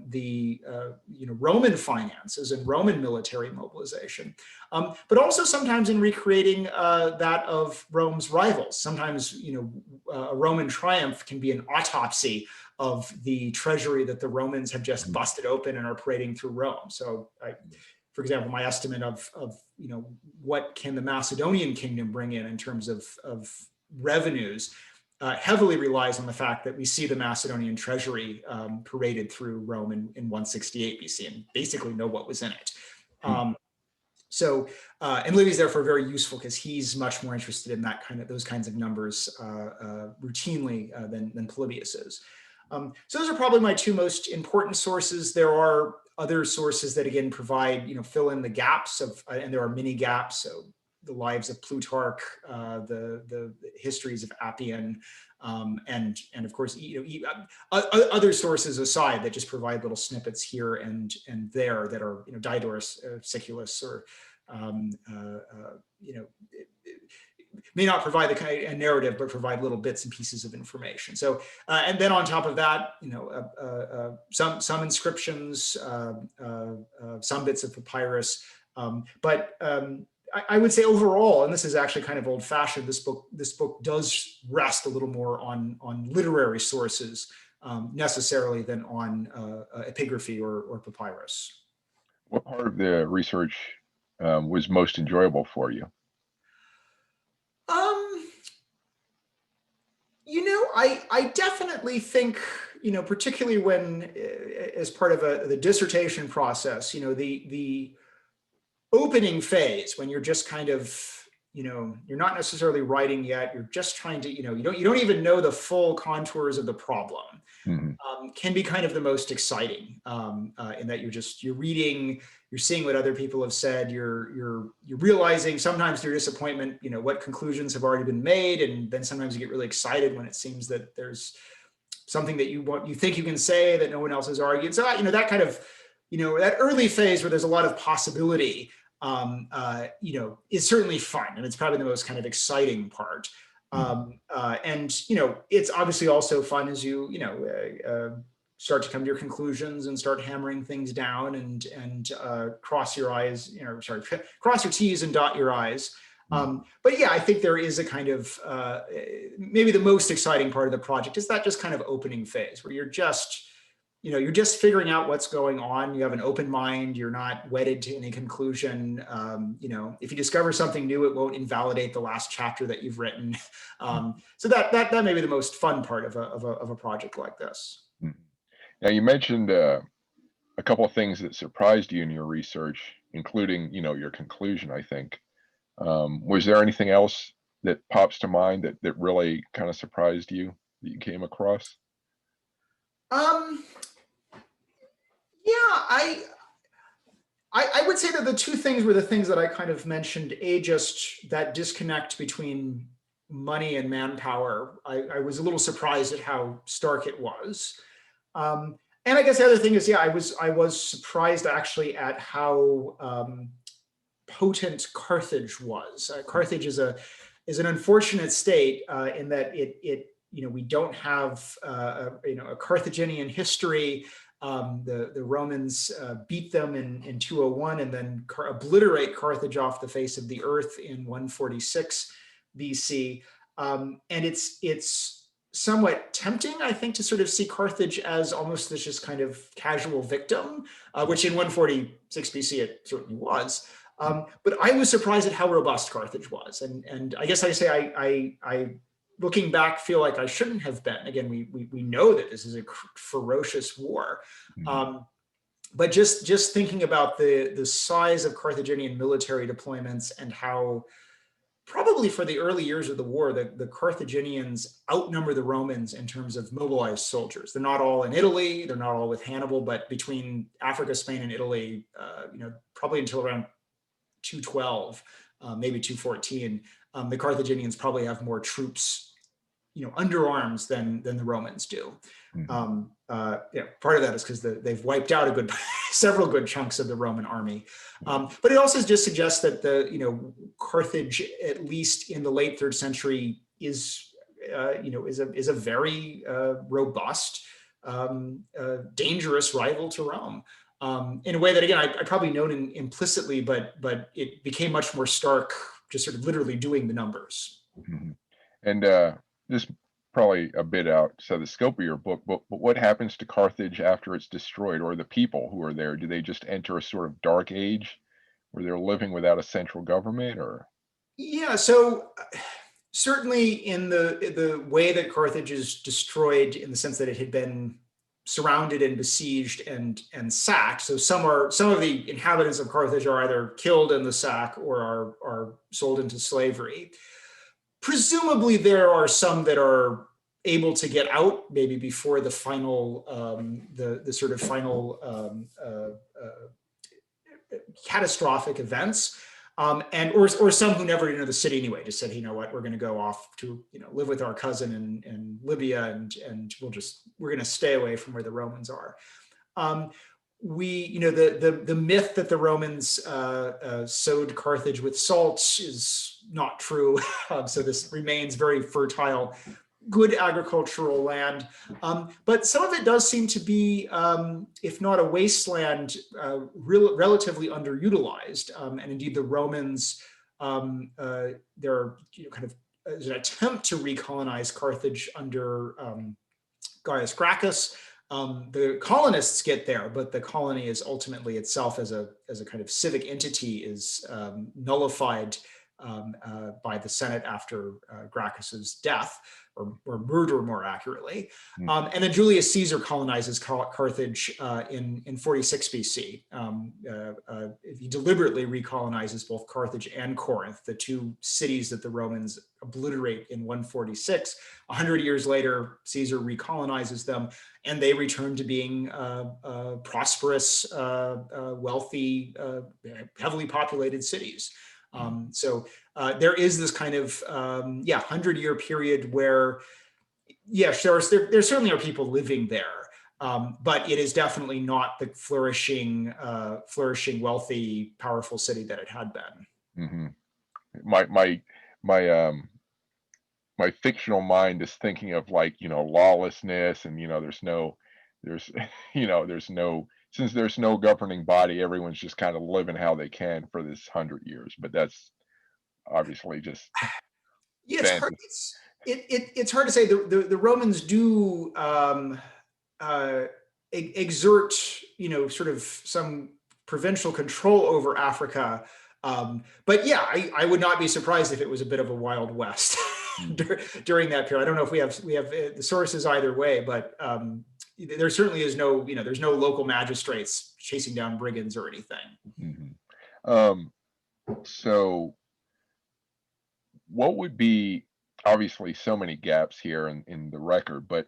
the Roman finances and Roman military mobilization, but also sometimes in recreating that of Rome's rivals. Sometimes, a Roman triumph can be an autopsy of the treasury that the Romans have just busted open and are parading through Rome. So, for example, my estimate of what can the Macedonian kingdom bring in terms of revenues heavily relies on the fact that we see the Macedonian treasury paraded through Rome in 168 BC and basically know what was in it. And Livy's therefore very useful because he's much more interested in those kinds of numbers routinely than Polybius is. So those are probably my two most important sources. There are other sources that again provide, fill in the gaps and there are many gaps. So the lives of Plutarch, the histories of Appian, and of course, other sources aside that just provide little snippets here and there that are, Diodorus Siculus, or may not provide the kind of narrative, but provide little bits and pieces of information. So, and then on top of that, some inscriptions, some bits of papyrus, but I would say overall, and this is actually kind of old-fashioned, this book does rest a little more on literary sources necessarily than on epigraphy or papyrus. What part of the research was most enjoyable for you? I definitely think, particularly when, as part of the dissertation process, the opening phase, when you're just kind of, you're not necessarily writing yet, you're just trying to, you don't even know the full contours of the problem, can be kind of the most exciting, in that you're reading, you're seeing what other people have said, you're realizing sometimes through disappointment, what conclusions have already been made, and then sometimes you get really excited when it seems that there's something that you think you can say that no one else has argued. So that kind of, that early phase where there's a lot of possibility, is certainly fun, and it's probably the most kind of exciting part. And it's obviously also fun as you start to come to your conclusions and start hammering things down and cross your T's and dot your I's. But yeah, I think there is a kind of maybe the most exciting part of the project is that just kind of opening phase where you're just figuring out what's going on. You have an open mind. You're not wedded to any conclusion. If you discover something new, it won't invalidate the last chapter that you've written. So that may be the most fun part of a project like this. Now, you mentioned a couple of things that surprised you in your research, including, your conclusion, I think. Was there anything else that pops to mind that really kind of surprised you that you came across? Yeah, I would say that the two things were the things that I kind of mentioned. Just that disconnect between money and manpower. I was a little surprised at how stark it was. And I guess the other thing is, I was surprised actually at how potent Carthage was. Carthage is an unfortunate state in that it we don't have a Carthaginian history. The Romans beat them in 201 and then obliterate Carthage off the face of the earth in 146 BC. And it's somewhat tempting, I think, to sort of see Carthage as almost this just kind of casual victim, which in 146 BC it certainly was. But I was surprised at how robust Carthage was. And I guess I say I looking back, feel like I shouldn't have been. Again, we know that this is a ferocious war. But just thinking about the size of Carthaginian military deployments and how probably for the early years of the war, the Carthaginians outnumber the Romans in terms of mobilized soldiers. They're not all in Italy, they're not all with Hannibal, but between Africa, Spain, and Italy, probably until around 212, maybe 214, the Carthaginians probably have more troops, under arms than the Romans do. Part of that is because they've wiped out several good chunks of the Roman army. But it also just suggests that Carthage, at least in the late 3rd century, is a very robust, dangerous rival to Rome. In a way that, again, I probably known implicitly, but it became much more stark, just sort of literally doing the numbers. And this probably a bit outside the scope of your book, but what happens to Carthage after it's destroyed, or the people who are there? Do they just enter a sort of dark age where they're living without a central government, or? Yeah, so certainly in the way that Carthage is destroyed, in the sense that it had been surrounded and besieged and sacked. So some of the inhabitants of Carthage are either killed in the sack or are sold into slavery. Presumably there are some that are able to get out, maybe before the final, the sort of final catastrophic events, or some who never enter the city anyway, just said, you know what, we're going to go off to live with our cousin in Libya, and we're going to stay away from where the Romans are. The myth that the Romans sowed Carthage with salt is not true. So this remains very fertile, good agricultural land. But some of it does seem to be, if not a wasteland, relatively underutilized. And indeed, the Romans, there's an attempt to recolonize Carthage under Gaius Gracchus. The colonists get there, but the colony is ultimately itself as a kind of civic entity is nullified by the Senate after Gracchus's death, or murder more accurately. And then Julius Caesar colonizes Carthage in 46 BC. He deliberately recolonizes both Carthage and Corinth, the two cities that the Romans obliterate in 146. 100 years later, Caesar recolonizes them, and they return to being prosperous, wealthy, heavily populated cities. So there is this kind of 100-year period where, yes, there certainly are people living there, but it is definitely not the flourishing, wealthy, powerful city that it had been. My fictional mind is thinking of, like, lawlessness, and since there's no governing body, everyone's just kind of living how they can for this 100 years. But that's obviously just it's hard to say. The Romans do exert sort of some provincial control over Africa, but yeah, I would not be surprised if it was a bit of a Wild West during that period. I don't know if we have the sources either way, but there certainly is there's no local magistrates chasing down brigands or anything. So what would be, obviously so many gaps here in the record, but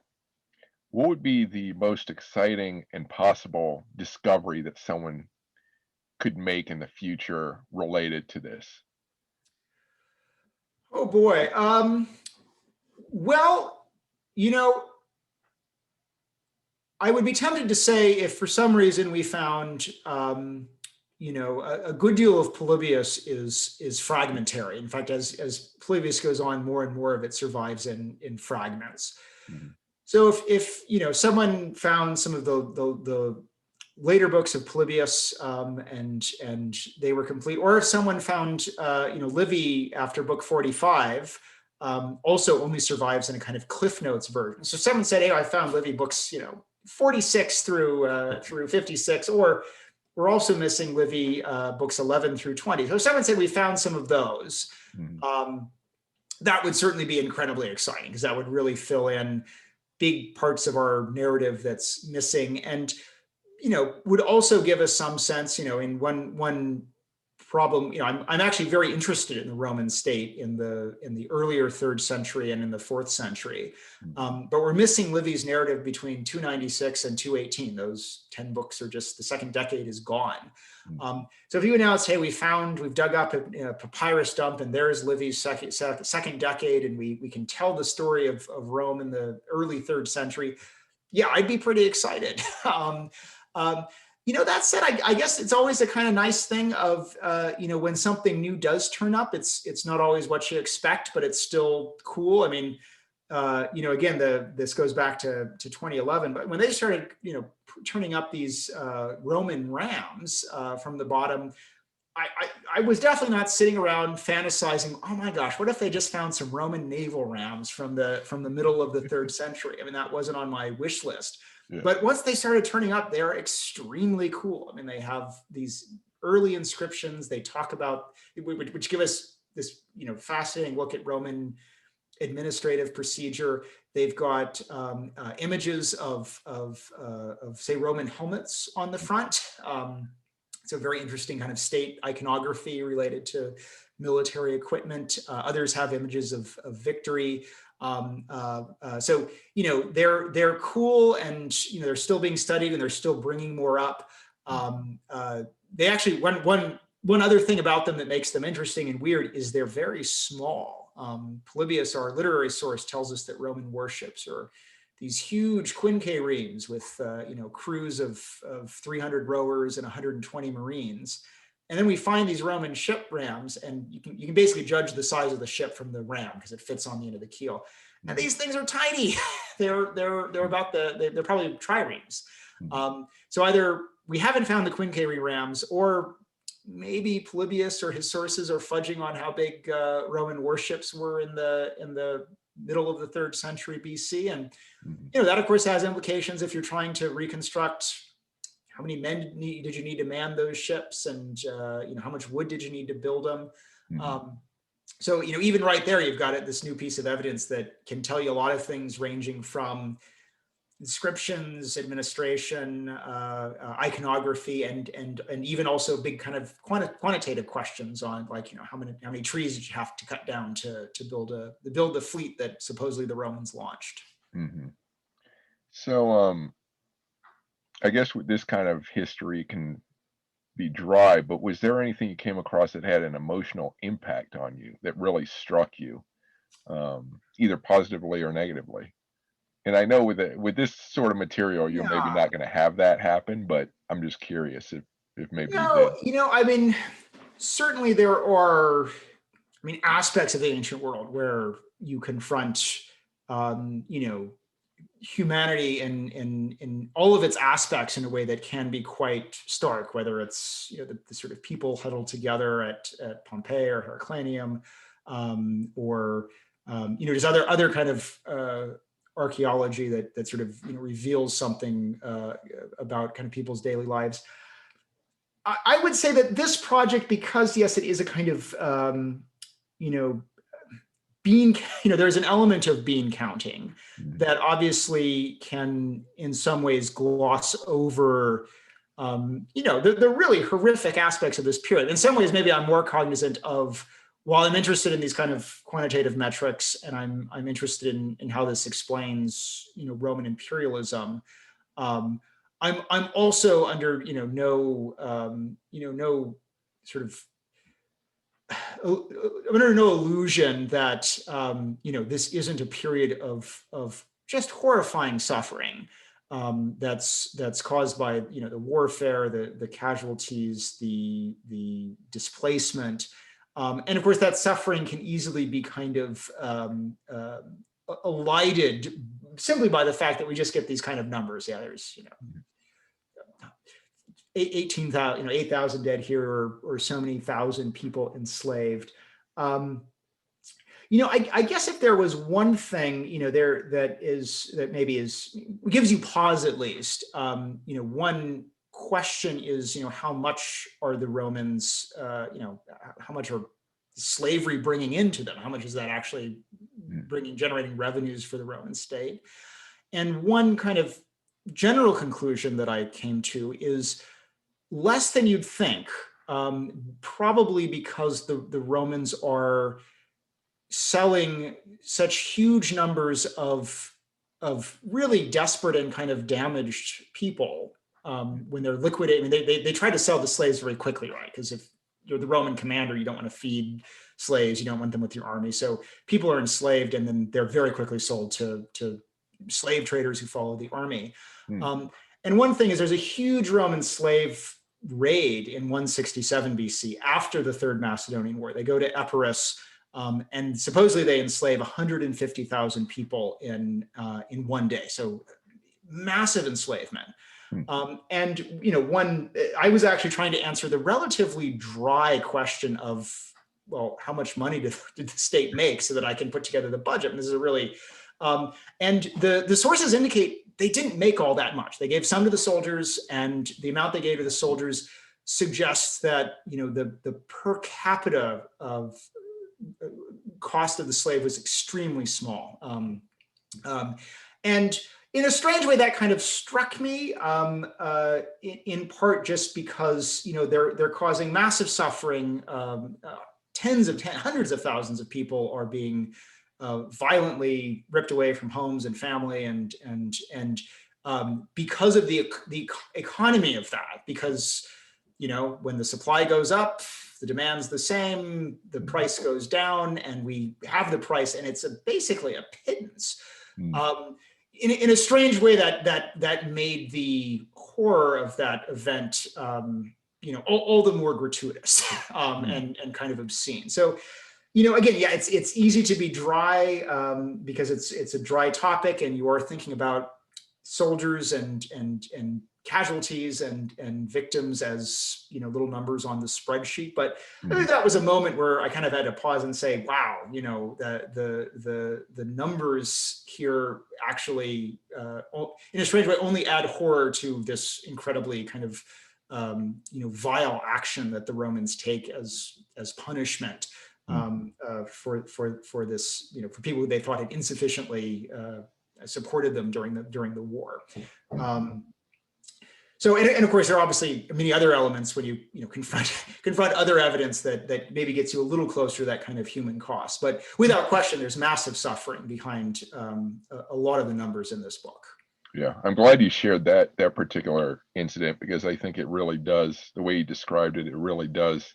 what would be the most exciting and possible discovery that someone could make in the future related to this? Oh boy. Well, I would be tempted to say, if for some reason we found, a good deal of Polybius is fragmentary. In fact, as Polybius goes on, more and more of it survives in fragments. So if someone found some of the later books of Polybius and they were complete, or if someone found Livy after book 45, also only survives in a kind of Cliff Notes version. So someone said, "Hey, I found Livy books 46 through 56, or we're also missing Livy books 11 through 20." So someone said we found some of those. That would certainly be incredibly exciting, because that would really fill in big parts of our narrative that's missing, and would also give us some sense, in one problem, I'm actually very interested in the Roman state in the earlier 3rd century and in the 4th century. But we're missing Livy's narrative between 296 and 218. Those 10 books are just, the second decade is gone. So if you announce, hey, we've dug up a papyrus dump and there's Livy's second decade, and we can tell the story of Rome in the early 3rd century, yeah, I'd be pretty excited. That said, I guess it's always a kind of nice thing of, when something new does turn up, it's not always what you expect, but it's still cool. I mean, again, this goes back to 2011, but when they started, turning up these Roman rams from the bottom, I was definitely not sitting around fantasizing, oh my gosh, what if they just found some Roman naval rams from the middle of the 3rd century? I mean, that wasn't on my wish list. Yeah. But once they started turning up, they're extremely cool. I mean, they have these early inscriptions. They talk about, which give us this, fascinating look at Roman administrative procedure. They've got images of say Roman helmets on the front. It's a very interesting kind of state iconography related to military equipment. Others have images of victory. So they're cool, and they're still being studied, and they're still bringing more up. They actually, one other thing about them that makes them interesting and weird is they're very small. Polybius, our literary source, tells us that Roman warships are these huge quinqueremes with crews of 300 rowers and 120 marines. And then we find these Roman ship rams, and you can basically judge the size of the ship from the ram because it fits on the end of the keel. And these things are tiny. they're probably triremes. So either we haven't found the quinquereme rams, or maybe Polybius or his sources are fudging on how big Roman warships were in the middle of the 3rd century BC. And that of course has implications if you're trying to reconstruct how many men did you need to man those ships, and how much wood did you need to build them? So even right there, you've got this new piece of evidence that can tell you a lot of things, ranging from inscriptions, administration, iconography, and even also big kind of quantitative questions on, like, how many trees did you have to cut down to build the fleet that supposedly the Romans launched. So I guess with this kind of history can be dry, but was there anything you came across that had an emotional impact on you that really struck you, either positively or negatively? And I know with this sort of material, you're maybe not going to have that happen, but I'm just curious if maybe you did. I mean, certainly there are, aspects of the ancient world where you confront, humanity in all of its aspects in a way that can be quite stark, whether it's the sort of people huddled together at Pompeii or Herculaneum, or just other kind of archaeology that sort of reveals something about kind of people's daily lives. I would say that this project, because yes, it is a kind of bean, there's an element of bean counting that obviously can in some ways gloss over the really horrific aspects of this period. In some ways, maybe I'm more cognizant of, while I'm interested in these kind of quantitative metrics, and I'm interested in how this explains Roman imperialism, I'm also under no sort of I'm under no illusion that this isn't a period of just horrifying suffering that's caused by the warfare, the casualties, the displacement, and of course that suffering can easily be kind of elided simply by the fact that we just get these kind of numbers. Yeah, there's 18,000, 8,000 dead here, or so many thousand people enslaved. I guess if there was one thing, that maybe gives you pause at least. One question is, how much are the Romans, how much are slavery bringing into them? How much is that actually generating revenues for the Roman state? And one kind of general conclusion that I came to is less than you'd think probably because the Romans are selling such huge numbers of really desperate and kind of damaged people when they're liquidating. They try to sell the slaves very quickly, right? Because if you're the Roman commander, you don't want to feed slaves, you don't want them with your army. So people are enslaved, and then they're very quickly sold to slave traders who follow the army. And one thing is, there's a huge Roman slave raid in 167 BC after the Third Macedonian War. They go to Epirus, and supposedly they enslave 150,000 people in one day. So massive enslavement. And I was actually trying to answer the relatively dry question of, well, how much money did the state make so that I can put together the budget? And this is a really, and the sources indicate they didn't make all that much. They gave some to the soldiers, and the amount they gave to the soldiers suggests that the per capita of cost of the slave was extremely small. And in a strange way, that kind of struck me, in part just because they're causing massive suffering. Hundreds of thousands of people are being violently ripped away from homes and family, and because of the economy of that, because when the supply goes up, the demand's the same, the price goes down, and we have the price, and it's basically a pittance. In a strange way, that made the horror of that event all the more gratuitous and kind of obscene. So again, yeah, it's easy to be dry because it's a dry topic, and you are thinking about soldiers and casualties and victims as little numbers on the spreadsheet. But I think that was a moment where I kind of had to pause and say, wow, the numbers here actually, in a strange way, only add horror to this incredibly kind of vile action that the Romans take as punishment. For this, for people who they thought had insufficiently supported them during the war. So, and of course, there are obviously many other elements when you confront other evidence that maybe gets you a little closer to that kind of human cost. But without question, there's massive suffering behind a lot of the numbers in this book. Yeah, I'm glad you shared that particular incident, because I think it really does, the way you described it, it really does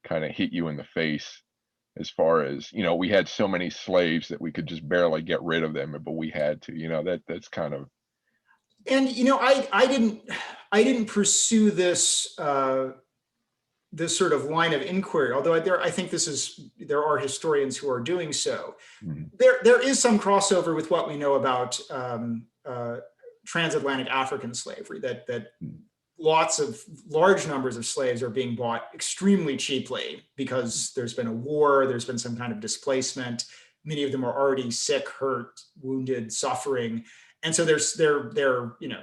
kind of hit you in the face. As far as, we had so many slaves that we could just barely get rid of them, but we had to, that's kind of. And, I didn't pursue this, this sort of line of inquiry, although I think there are historians who are doing so. There is some crossover with what we know about transatlantic African slavery, that large numbers of slaves are being bought extremely cheaply because there's been a war, there's been some kind of displacement. Many of them are already sick, hurt, wounded, suffering. And so they're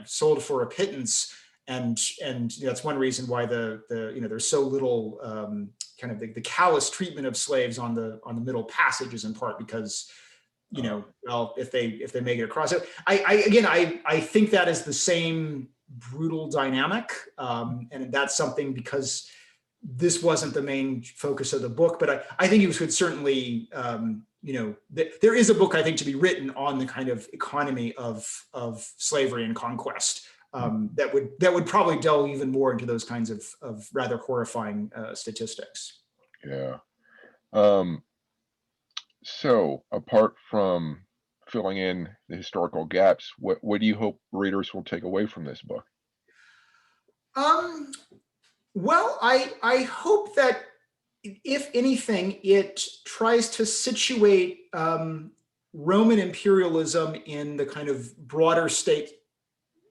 sold for a pittance. And that's one reason why there's so little kind of the callous treatment of slaves on the Middle Passage is in part because well, if they make it across. So I think that is the same brutal dynamic, and that's something, because this wasn't the main focus of the book, but I think you could certainly there is a book, I think, to be written on the kind of economy of slavery and conquest that would probably delve even more into those kinds of rather horrifying statistics. Yeah. So apart from filling in the historical gaps, what do you hope readers will take away from this book? Well, I hope that, if anything, it tries to situate Roman imperialism in the kind of broader state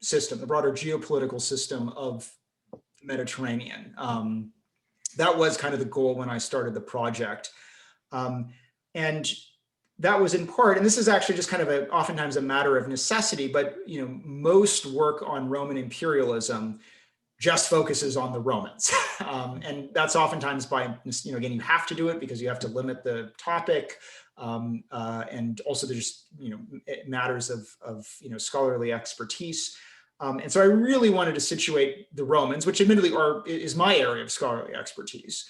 system, the broader geopolitical system of the Mediterranean. That was kind of the goal when I started the project. And that was in part, and this is actually just kind of oftentimes a matter of necessity, but most work on Roman imperialism just focuses on the Romans. And that's oftentimes by, again, you have to do it because you have to limit the topic. And also there's, matters of scholarly expertise. And so I really wanted to situate the Romans, which admittedly is my area of scholarly expertise,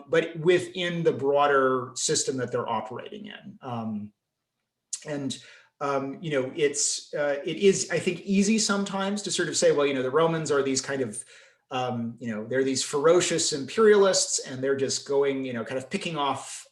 but within the broader system that they're operating in. It is, I think, easy sometimes to sort of say, well, the Romans are these kind of, they're these ferocious imperialists, and they're just going, kind of picking off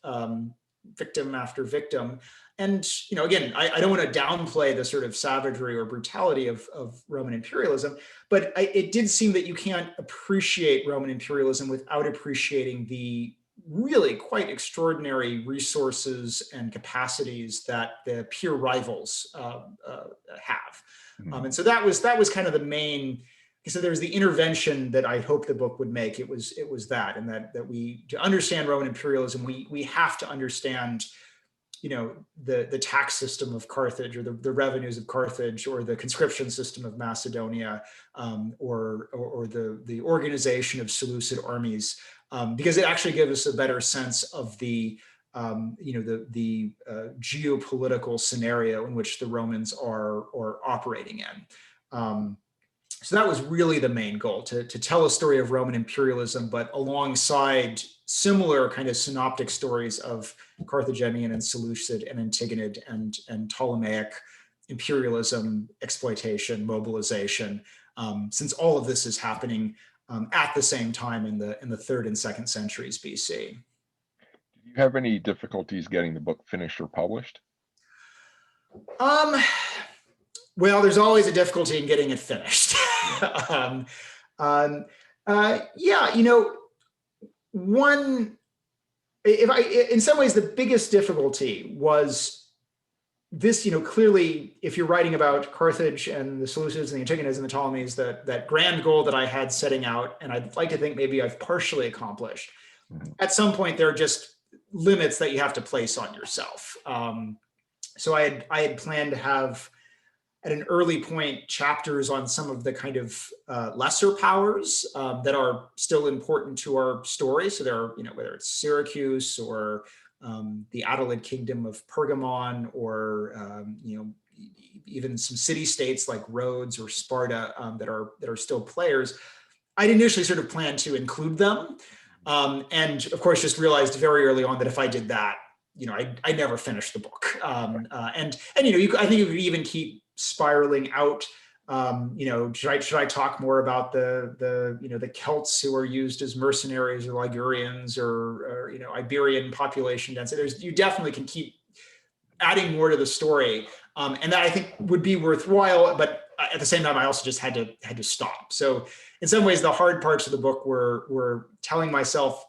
victim after victim. And, again, I don't want to downplay the sort of savagery or brutality of Roman imperialism, but it did seem that you can't appreciate Roman imperialism without appreciating the really quite extraordinary resources and capacities that the peer rivals have. And so that was kind of the main. So there's the intervention that I hope the book would make. It was that, and that to understand Roman imperialism, we have to understand, the tax system of Carthage, or the revenues of Carthage, or the conscription system of Macedonia, or the organization of Seleucid armies, because it actually gives us a better sense of the geopolitical scenario in which the Romans are operating in. So that was really the main goal, to tell a story of Roman imperialism, but alongside similar kind of synoptic stories of Carthaginian and Seleucid and Antigonid and Ptolemaic imperialism, exploitation, mobilization, since all of this is happening at the same time in the 3rd and 2nd centuries BC. Did you have any difficulties getting the book finished or published? Well, there's always a difficulty in getting it finished. In some ways, the biggest difficulty was this, clearly, if you're writing about Carthage and the Seleucids and the Antigonids and the Ptolemies, that grand goal that I had setting out, and I'd like to think maybe I've partially accomplished. At some point, there are just limits that you have to place on yourself. So I had planned to have, at an early point, chapters on some of the kind of lesser powers that are still important to our story. So there are, whether it's Syracuse or the Attalid kingdom of Pergamon, or even some city-states like Rhodes or Sparta that are still players. I'd initially sort of planned to include them, and of course just realized very early on that if I did that, I never finished the book. I think you could even keep spiraling out. Should I talk more about the Celts who are used as mercenaries, or Ligurians, or Iberian population density? You definitely can keep adding more to the story, and that I think would be worthwhile. But at the same time, I also just had to stop. So in some ways, the hard parts of the book were telling myself,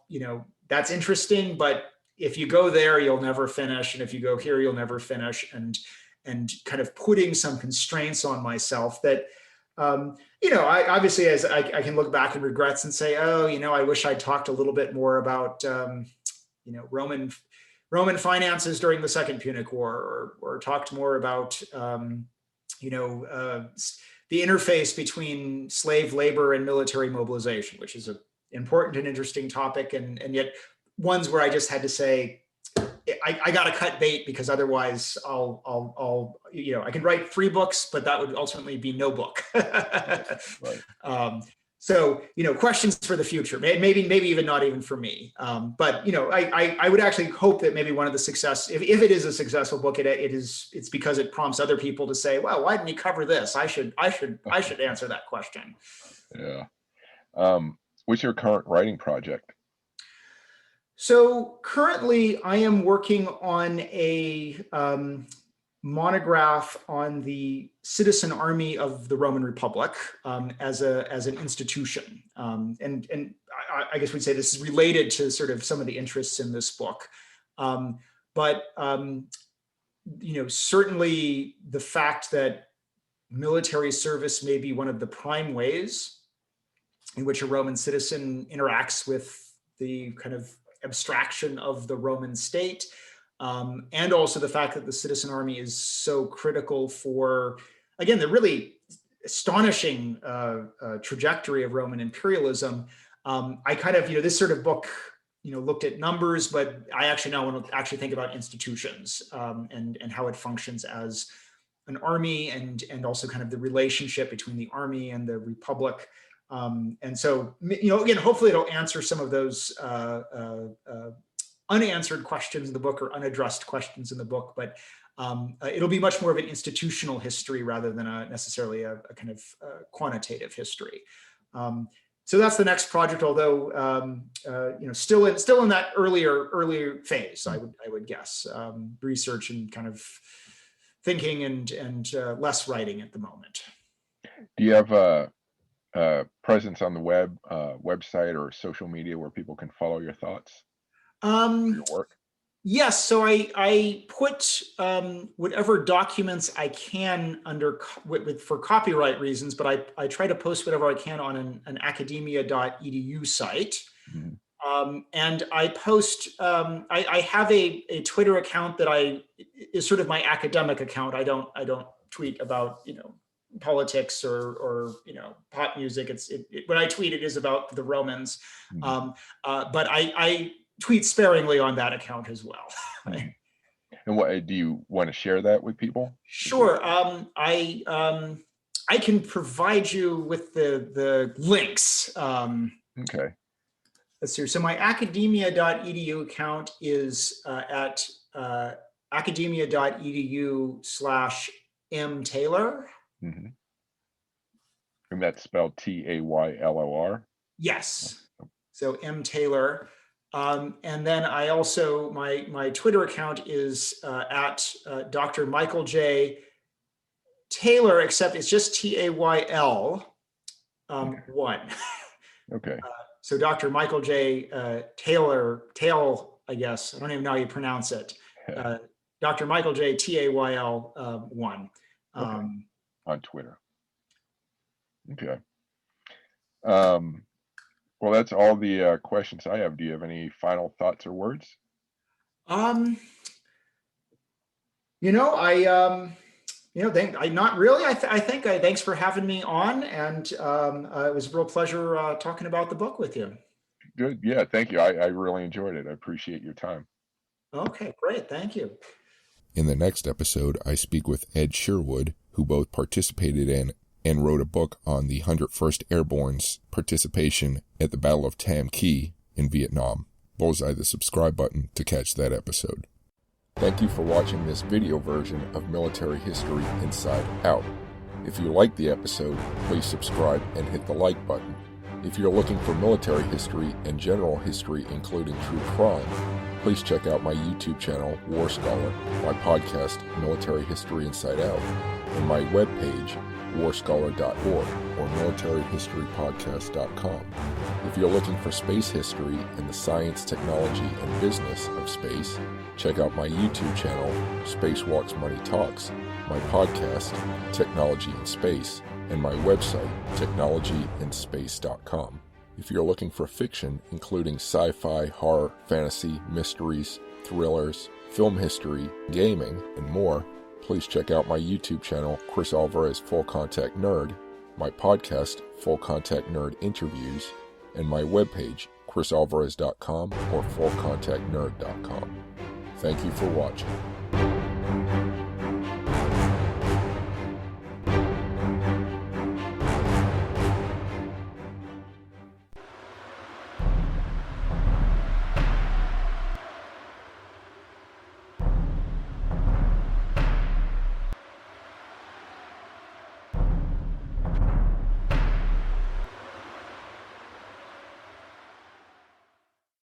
that's interesting, but if you go there, you'll never finish, and if you go here, you'll never finish, and kind of putting some constraints on myself that, I obviously, as I can look back in regrets and say, I wish I'd talked a little bit more about, Roman finances during the Second Punic War, or talked more about, the interface between slave labor and military mobilization, which is an important and interesting topic, and yet ones where I just had to say, I got to cut bait, because otherwise I can write 3 books, but that would ultimately be no book. Right. So, questions for the future, maybe even not even for me. But, I would actually hope that maybe one of the success, if it is a successful book, it's because it prompts other people to say, well, why didn't you cover this? I should answer that question. Yeah. What's your current writing project? So currently I am working on a monograph on the citizen army of the Roman Republic as an institution. And I guess we'd say this is related to sort of some of the interests in this book. But certainly the fact that military service may be one of the prime ways in which a Roman citizen interacts with the kind of abstraction of the Roman state, and also the fact that the citizen army is so critical for, again, the really astonishing trajectory of Roman imperialism. I kind of, this sort of book, looked at numbers, but I actually now want to actually think about institutions and how it functions as an army and also kind of the relationship between the army and the republic. And so, again, hopefully it'll answer some of those unanswered questions in the book or unaddressed questions in the book, but it'll be much more of an institutional history rather than necessarily a kind of quantitative history. So that's the next project, although still in that earlier phase, I would guess, research and kind of thinking and less writing at the moment. Do you have a presence on the website or social media where people can follow your thoughts, your work? Yes, so I put whatever documents I can for copyright reasons, but I try to post whatever I can on an academia.edu site. Mm-hmm. And I post, I have a Twitter account that is sort of my academic account. I don't tweet about, politics or pop music. When I tweet, it is about the Romans. Mm-hmm. But I tweet sparingly on that account as well. And what do you want to share that with people? Sure. I can provide you with the links. Okay. Let's see. So my academia.edu account is at academia.edu/mtaylor. Mm-hmm. And that's spelled Taylor? Yes. So mtaylor. And then I also, my Twitter account is at Dr. Michael J. Taylor, except it's just Tayl 1. Okay. So Dr. Michael J. Taylor, I guess. I don't even know how you pronounce it. Dr. Michael J. Tayl 1. Okay. On Twitter. Okay. Well, that's all the questions I have. Do you have any final thoughts or words? Not really. I think thanks for having me on, and it was a real pleasure talking about the book with you. Good. Yeah, thank you. I really enjoyed it. I appreciate your time. Okay, great. Thank you. In the next episode, I speak with Ed Sherwood, who both participated in and wrote a book on the 101st Airborne's participation at the Battle of Tam Kee in Vietnam. Bullseye the subscribe button to catch that episode. Thank you for watching this video version of Military History Inside Out. If you liked the episode, please subscribe and hit the like button. If you're looking for military history and general history, including true crime, please check out my YouTube channel, WarScholar, my podcast, Military History Inside Out, and my webpage, warscholar.org or militaryhistorypodcast.com. If you're looking for space history and the science, technology, and business of space, check out my YouTube channel, Spacewalks Money Talks, my podcast, Technology in Space, and my website, technologyandspace.com. If you're looking for fiction, including sci-fi, horror, fantasy, mysteries, thrillers, film history, gaming, and more, please check out my YouTube channel, Chris Alvarez Full Contact Nerd, my podcast, Full Contact Nerd Interviews, and my webpage, chrisalvarez.com or fullcontactnerd.com. Thank you for watching.